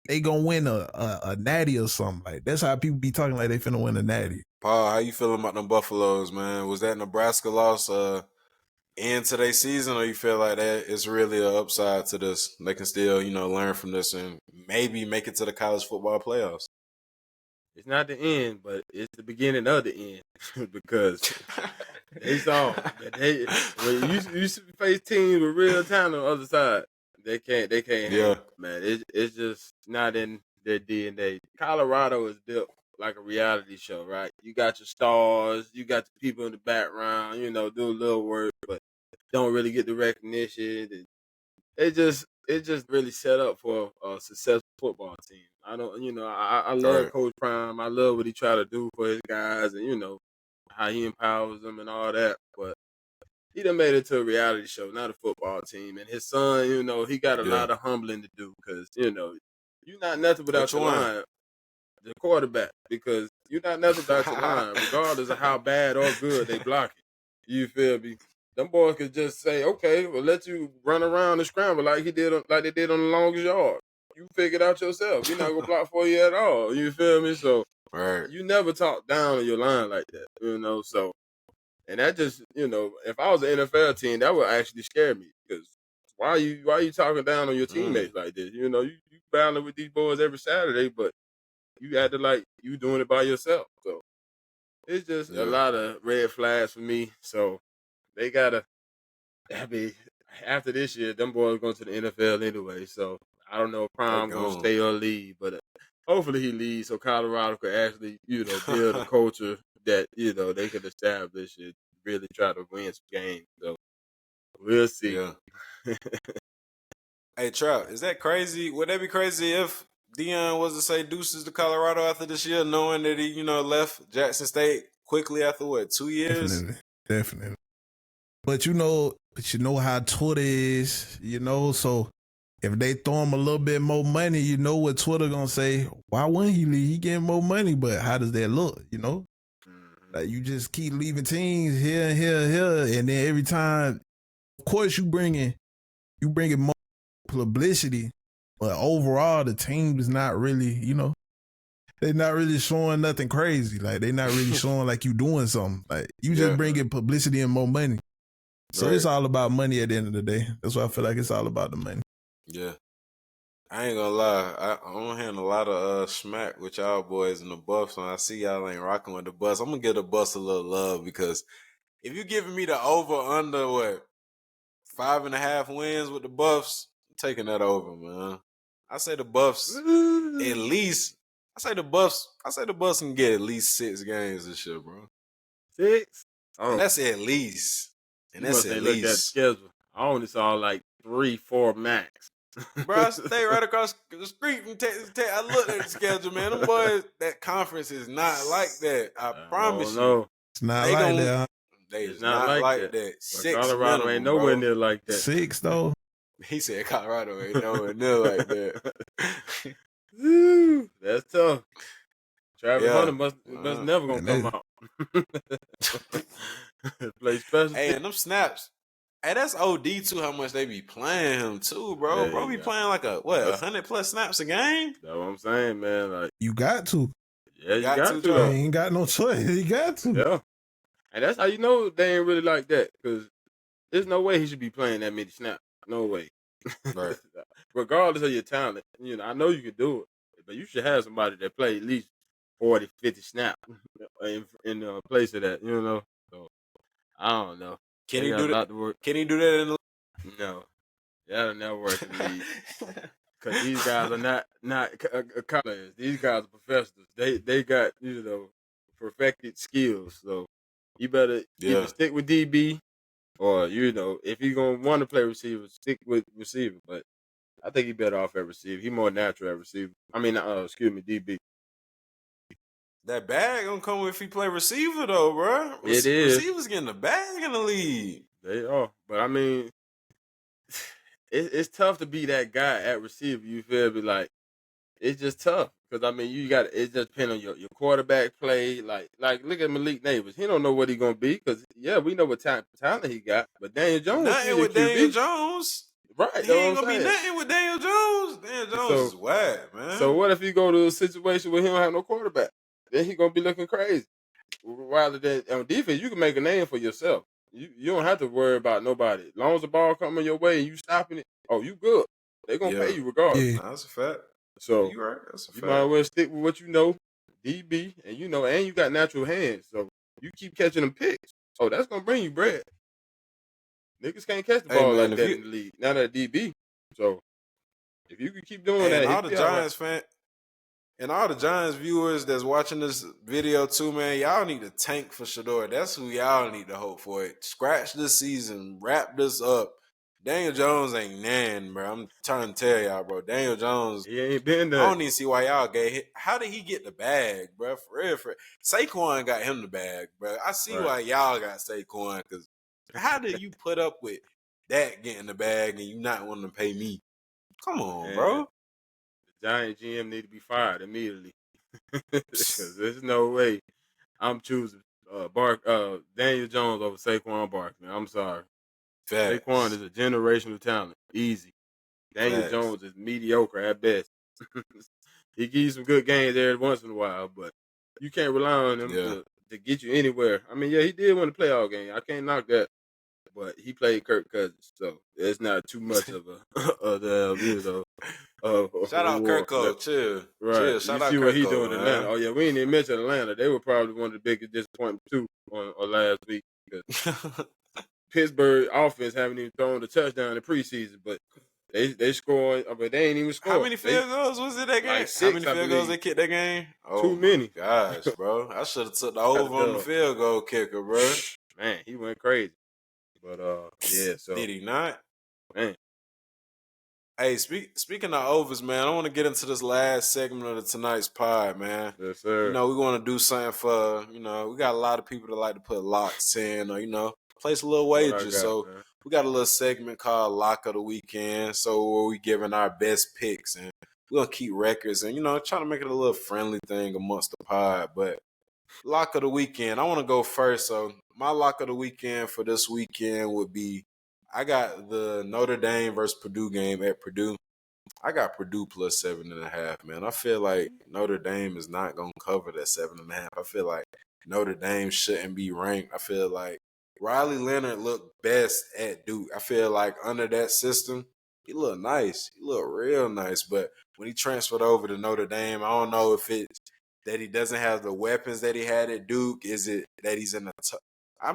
[SPEAKER 2] they gonna win a natty or something. Like that's how people be talking like they finna win a natty.
[SPEAKER 1] Paul, how you feeling about them Buffaloes, man? Was that Nebraska loss end to their season, or you feel like that it's really an upside to this? They can still, learn from this and maybe make it to the college football playoffs.
[SPEAKER 3] It's not the end, but it's the beginning of the end because they saw that when you face teams with real talent on the other side, they can't hang, man. It's just not in their DNA. Colorado is built like a reality show, right? You got your stars, you got the people in the background, do a little work, but don't really get the recognition. And it just really set up for a successful football team. I don't, I love Coach Prime. I love what he try to do for his guys, and how he empowers them and all that. But he done made it to a reality show, not a football team. And his son, he got a lot of humbling to do because, you're not nothing without
[SPEAKER 1] Which
[SPEAKER 3] your
[SPEAKER 1] one?
[SPEAKER 3] line, the quarterback, because you're not nothing without your line, regardless of how bad or good they block it. You feel me? Them boys could just say, okay, we'll let you run around and scramble like they did on the longest yard. You figure it out yourself. We're not gonna block for you at all. You feel me? So
[SPEAKER 1] Right.
[SPEAKER 3] you never talk down on your line like that, So, and that just, if I was an NFL team, that would actually scare me because why are you talking down on your teammates like this? You battling with these boys every Saturday, but you had to like you doing it by yourself. So it's just a lot of red flags for me. So they gotta. I mean, after this year, them boys going to the NFL anyway. So I don't know if Prime gonna stay or leave, but hopefully he leaves so Colorado could actually, build a culture that they could establish and really try to win some games. So we'll see.
[SPEAKER 1] Yeah. Hey, Trap, is that crazy? Would that be crazy if Dion was to say deuces to Colorado after this year, knowing that he, left Jackson State quickly after 2 years?
[SPEAKER 2] Definitely. But you know how Twitter is, so if they throw him a little bit more money, you know what Twitter gonna say, why wouldn't he leave? He getting more money, but how does that look, Like you just keep leaving teams here and here, and then every time, of course you bringing more publicity, but overall the team is not really, they're not really showing nothing crazy. Like they're not really showing like you doing something. Like you just bringing publicity and more money. So it's all about money at the end of the day. That's why I feel like it's all about the money.
[SPEAKER 1] Yeah. I ain't gonna lie. I'm hearing a lot of smack with y'all boys in the Buffs. When I see y'all ain't rocking with the Buffs, I'm gonna give the Buffs a little love because if you giving me the over under 5.5 wins with the Buffs, I'm taking that over, man. I say the Buffs at least. I say the Buffs can get at least 6 games this year, bro.
[SPEAKER 3] 6?
[SPEAKER 1] Oh. And that's at least. And that's at
[SPEAKER 3] least. Look at the schedule. I only saw like 3-4 max.
[SPEAKER 1] Bro, I stay right across the street from Texas Tech. I looked at the schedule, man. Them boys, that conference is not like that. I promise you.
[SPEAKER 2] It's not like that.
[SPEAKER 1] It's not like that. 6
[SPEAKER 3] Colorado
[SPEAKER 1] minimum,
[SPEAKER 3] ain't nowhere near like that.
[SPEAKER 2] 6 though.
[SPEAKER 1] He said Colorado ain't nowhere near like that.
[SPEAKER 3] That's tough. Travis Hunter must never gonna come out. Play special.
[SPEAKER 1] Hey, and them snaps. Hey, that's OD too. How much they be playing him too, bro.
[SPEAKER 3] Yeah,
[SPEAKER 1] bro be playing like 100+ snaps a game.
[SPEAKER 3] That's what I'm saying, man. Like
[SPEAKER 2] you got to.
[SPEAKER 3] Yeah, you got to.
[SPEAKER 2] He ain't got no choice. He got to.
[SPEAKER 3] Yeah, and that's how you know they ain't really like that because there's no way he should be playing that many snaps. No way.
[SPEAKER 1] Right.
[SPEAKER 3] Regardless of your talent, I know you can do it, but you should have somebody that play at least 40, 50 snaps in place of that. So I don't know.
[SPEAKER 1] Can he do that? Can he do that in the
[SPEAKER 3] No, that'll never work in the league. Because these guys are not players. These guys are professionals. They got perfected skills. So you better either stick with DB or if you're gonna want to play receiver, stick with receiver. But I think he better off at receiver. He more natural at receiver. I mean, DB.
[SPEAKER 1] That bag gonna come if he play receiver though, bro.
[SPEAKER 3] It is.
[SPEAKER 1] Receivers getting the bag in the league.
[SPEAKER 3] They are, but I mean, it's tough to be that guy at receiver. You feel me? Like it's just tough because I mean, it just depends on your quarterback play. Like look at Malik Neighbors. He don't know what he gonna be because we know what talent he got, but Daniel Jones.
[SPEAKER 1] Nothing with Daniel Jones.
[SPEAKER 3] Right,
[SPEAKER 1] he ain't gonna be nothing with Daniel Jones. Daniel Jones is whack, man.
[SPEAKER 3] So what if he go to a situation where he don't have no quarterback? Then he gonna be looking crazy. Rather than on defense, you can make a name for yourself. You don't have to worry about nobody. As long as the ball coming your way and you stopping it, you good. They gonna pay you regardless.
[SPEAKER 1] Yeah. That's a fact.
[SPEAKER 3] So
[SPEAKER 1] you right. That's a fact.
[SPEAKER 3] You might as well stick with what you know, DB, and and you got natural hands. So you keep catching them picks. That's gonna bring you bread. Niggas can't catch the ball like that in the league. Not at DB. So if you can keep doing that,
[SPEAKER 1] all the Giants fans. And all the Giants viewers that's watching this video too, man, y'all need to tank for Shedeur. That's who y'all need to hope for. Scratch this season. Wrap this up. Daniel Jones ain't nan, bro. I'm trying to tell y'all, bro. Daniel Jones.
[SPEAKER 3] He ain't been there.
[SPEAKER 1] I don't even see why y'all gave him. How did he get the bag, bro? For real. Saquon got him the bag, bro. I see why y'all got Saquon because How do you put up with that getting the bag and you not wanting to pay me? Come on,
[SPEAKER 3] And
[SPEAKER 1] bro.
[SPEAKER 3] the Giant GM need to be fired immediately because there's no way I'm choosing Daniel Jones over Saquon Barkley. I'm sorry. Saquon
[SPEAKER 1] Facts.
[SPEAKER 3] is a generational talent. Easy. Daniel
[SPEAKER 1] Facts.
[SPEAKER 3] Jones is mediocre at best. He gives you some good games every once in a while, but you can't rely on him
[SPEAKER 1] Yeah.
[SPEAKER 3] to get you anywhere. I mean, yeah, he did win the playoff game. I can't knock that, but he played Kirk Cousins, so it's not too much of a of the of a
[SPEAKER 1] Shout out
[SPEAKER 3] reward for that.
[SPEAKER 1] Kirko. Chill.
[SPEAKER 3] Right.
[SPEAKER 1] Chill.
[SPEAKER 3] You
[SPEAKER 1] Shout out
[SPEAKER 3] see what he
[SPEAKER 1] Kirko,
[SPEAKER 3] doing in Atlanta.
[SPEAKER 1] man.
[SPEAKER 3] Oh yeah, we ain't even mentioned Atlanta. They were probably one of the biggest disappointments too on last week because Pittsburgh offense haven't even thrown a touchdown in preseason, but they scoring, but they ain't even
[SPEAKER 1] How
[SPEAKER 3] score.
[SPEAKER 1] many field goals was it that game?
[SPEAKER 3] Like
[SPEAKER 1] How many
[SPEAKER 3] 6, I
[SPEAKER 1] field goals
[SPEAKER 3] believe.
[SPEAKER 1] they kicked that game? Oh
[SPEAKER 3] Too
[SPEAKER 1] my
[SPEAKER 3] many.
[SPEAKER 1] gosh, bro. I should have took the
[SPEAKER 3] Got the
[SPEAKER 1] over on the
[SPEAKER 3] dub.
[SPEAKER 1] field goal kicker, bro.
[SPEAKER 3] Man, he went crazy. But yeah, so
[SPEAKER 1] Did he not?
[SPEAKER 3] man.
[SPEAKER 1] Hey, speaking of overs, man, I want to get into this last segment of tonight's pod, man.
[SPEAKER 3] Yes, sir.
[SPEAKER 1] You know, we want to do something for, we got a lot of people that like to put locks in or, place a little
[SPEAKER 3] What I
[SPEAKER 1] wages.
[SPEAKER 3] got,
[SPEAKER 1] So
[SPEAKER 3] man.
[SPEAKER 1] we got a little segment called Lock of the Weekend. So where we giving our best picks and we're going to keep records and, trying to make it a little friendly thing amongst the pod. But Lock of the Weekend, I want to go first. So my Lock of the Weekend for this weekend would be, I got the Notre Dame versus Purdue game at Purdue. I got Purdue plus 7.5, man. I feel like Notre Dame is not going to cover that 7.5. I feel like Notre Dame shouldn't be ranked. I feel like Riley Leonard looked best at Duke. I feel like under that system, he looked nice. He looked real nice. But when he transferred over to Notre Dame, I don't know if it's that he doesn't have the weapons that he had at Duke. Is it that he's in a I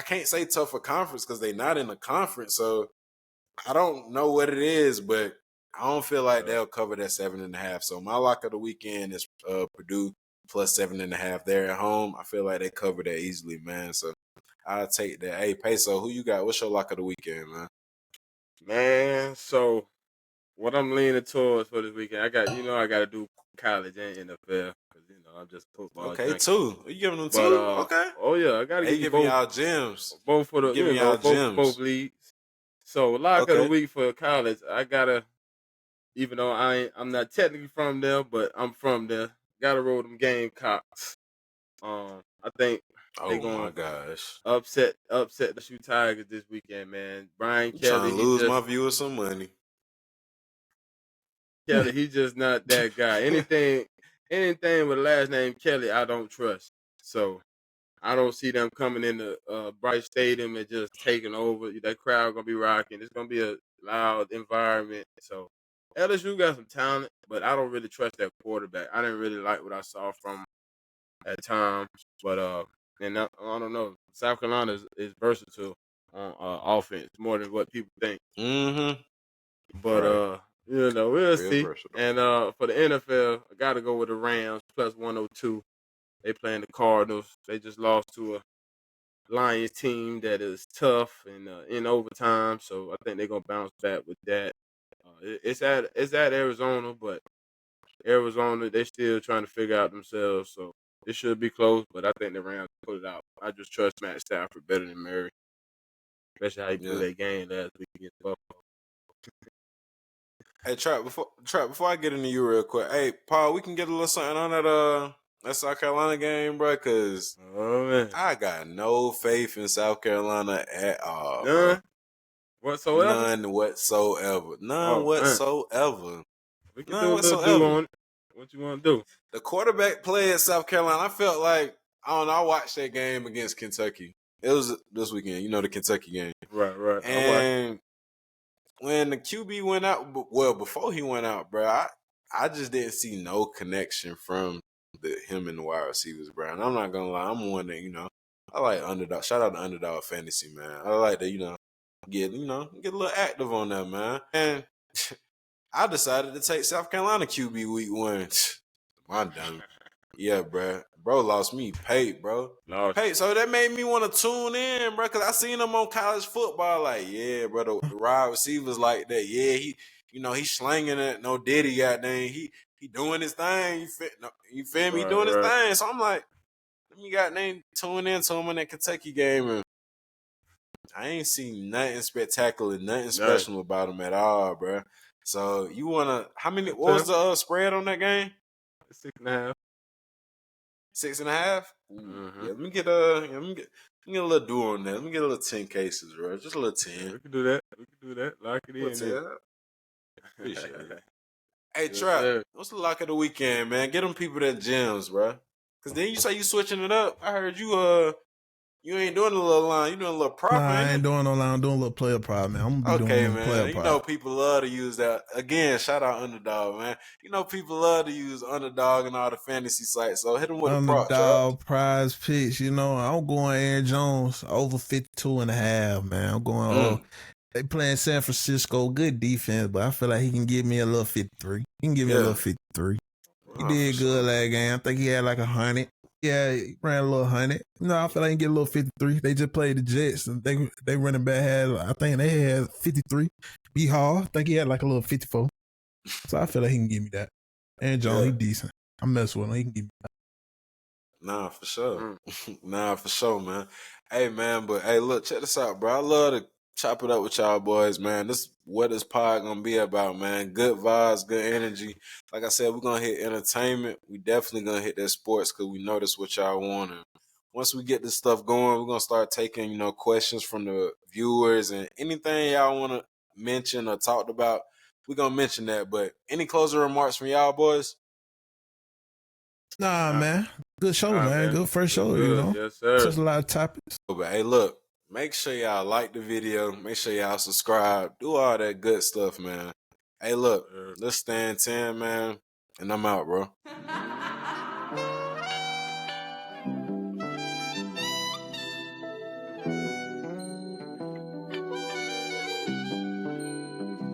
[SPEAKER 1] can't say tougher conference because they're not in a conference. So I don't know what it is, but I don't feel like they'll cover that 7.5. So my lock of the weekend is Purdue plus 7.5 there at home. I feel like they cover that easily, man. So I'll take that. Hey, Peso, who you got? What's your lock of the weekend, man?
[SPEAKER 3] Man, so what I'm leaning towards for this weekend, I got to do college and NFL because I'm just a football
[SPEAKER 1] Okay,
[SPEAKER 3] junkie.
[SPEAKER 1] 2. Are you giving them 2?
[SPEAKER 3] But
[SPEAKER 1] Okay.
[SPEAKER 3] oh yeah, I gotta
[SPEAKER 1] Hey,
[SPEAKER 3] give you
[SPEAKER 1] giving
[SPEAKER 3] both.
[SPEAKER 1] y'all gems.
[SPEAKER 3] Both for the
[SPEAKER 1] Giving y'all
[SPEAKER 3] both
[SPEAKER 1] gems.
[SPEAKER 3] leagues. So lock of the
[SPEAKER 1] Okay.
[SPEAKER 3] week for college, I gotta, even though I'm not technically from there, but I'm from there. Gotta roll them Gamecocks. I think they
[SPEAKER 1] Oh my
[SPEAKER 3] gonna
[SPEAKER 1] gosh.
[SPEAKER 3] upset the Shoe Tigers this weekend, man. Brian
[SPEAKER 1] You
[SPEAKER 3] Kelly,
[SPEAKER 1] trying to lose my viewers some money.
[SPEAKER 3] He's just not that guy. Anything with the last name Kelly, I don't trust. So I don't see them coming into Bryce Stadium and just taking over. That crowd gonna be rocking. It's gonna be a loud environment. So LSU got some talent, but I don't really trust that quarterback. I didn't really like what I saw from at times. But and I don't know. South Carolina is versatile on offense more than what people think.
[SPEAKER 1] Mm-hmm.
[SPEAKER 3] But
[SPEAKER 1] Right.
[SPEAKER 3] we'll
[SPEAKER 1] Real
[SPEAKER 3] see.
[SPEAKER 1] versatile.
[SPEAKER 3] And for the NFL, I got to go with the Rams plus 102. They playing the Cardinals. They just lost to a Lions team that is tough and in overtime, so I think they're gonna bounce back with that. It's at Arizona, but Arizona they still trying to figure out themselves, so it should be close. But I think the Rams pull it out. I just trust Matt Stafford better than Murray, especially how he blew that game last week against Buffalo.
[SPEAKER 1] Hey, Trap, before I get into you real quick, hey, Paul, we can get a little something on that South Carolina game, bro, because I got no faith in South Carolina at all.
[SPEAKER 3] None whatsoever.
[SPEAKER 1] None whatsoever. None whatsoever.
[SPEAKER 3] We can do a little do on it. What you want to do?
[SPEAKER 1] The quarterback play at South Carolina, I felt like, I don't know, I watched that game against Kentucky. It was this weekend, the Kentucky game.
[SPEAKER 3] Right.
[SPEAKER 1] And when the QB went out, well, before he went out, bro, I just didn't see no connection from him and the wide receivers, bro. And I'm not gonna lie, I'm one that, I like underdog. Shout out to Underdog Fantasy, man. I like to, get a little active on that, man. And I decided to take South Carolina QB week 1. My dumb. Yeah, bro. Bro lost me paid, bro. Paid. So that made me want to tune in, bro, because I seen him on college football. Like, yeah, bro, the wide receivers like that. Yeah, he's slanging it. No Diddy, goddamn. He doing his thing. You feel me? He doing his thing. So I'm like, let me goddamn tune in to him in that Kentucky game. And I ain't seen nothing spectacular, nothing special about him at all, bro. So you wanna? How many? What was the spread on that game?
[SPEAKER 3] 6.5.
[SPEAKER 1] 6.5.
[SPEAKER 3] Mm-hmm.
[SPEAKER 1] Yeah, let me get a little duo on that. Let me get a little 10 cases, bro. Just a little 10.
[SPEAKER 3] We can do that. Lock it in.
[SPEAKER 1] Appreciate it. Hey,
[SPEAKER 3] Yes,
[SPEAKER 1] Trap,
[SPEAKER 3] sir.
[SPEAKER 1] what's the lock of the weekend, man? Get them people that gems, bro. Cause then you say you switching it up. I heard you ain't doing a little line. You doing a little prop,
[SPEAKER 2] I ain't doing no line. I'm doing a little player prop, man. I'm gonna be doing a little player prop.
[SPEAKER 1] You know people love to use that. Again, shout out Underdog, man. You know people love to use Underdog and all the fantasy sites. So hit them with a prop, Trap.
[SPEAKER 2] Underdog, prize picks. You know, I'm going Aaron Jones over 52.5, man. I'm going. They playing San Francisco, good defense, but I feel like he can give me a little 53. He can give me a little 53. He did good last game. I think he had like 100. Yeah, he ran a little 100. No, I feel like he can get a little 53. They just played the Jets, and they running back I think they had 53. B Hall, I think he had like a little 54. So I feel like he can give me that. And John, he decent. I mess with him. He can give me that.
[SPEAKER 1] Nah, for sure. Nah, for sure, man. Hey, man, but hey, look, check this out, bro. I love to chop it up with y'all boys, man. This what this pod gonna be about, man. Good vibes, good energy. Like I said, we're gonna hit entertainment. We definitely gonna hit that sports because we know that's what y'all want. And once we get this stuff going, we're gonna start taking, questions from the viewers and anything y'all wanna mention or talked about, we're gonna mention that. But any closing remarks from y'all boys?
[SPEAKER 2] Nah, man. Good show, man. Good first show, you know.
[SPEAKER 3] Yes, sir.
[SPEAKER 2] Such a lot of topics.
[SPEAKER 1] But hey, look. Make sure y'all like the video. Make sure y'all subscribe. Do all that good stuff, man. Hey, look, let's stand 10, man. And I'm out, bro.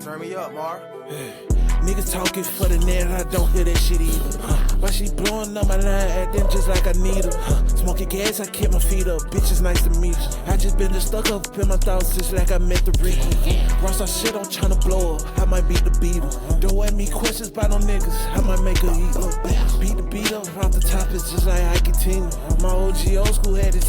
[SPEAKER 4] Turn me up, Mar. Niggas talking for the net, I don't hear that shit either. Why she blowing up my line, acting just like I need her. Smoking gas, I keep my feet up, bitch, it's nice to meet you. I just been just stuck up in my thoughts since like I met the Reese. Ross, I shit, I'm tryna blow up, I might beat the beater. Don't ask me questions about no niggas, I might make her eat up. Beat the beat up, off the top, it's just like I continue. My OG old school had it.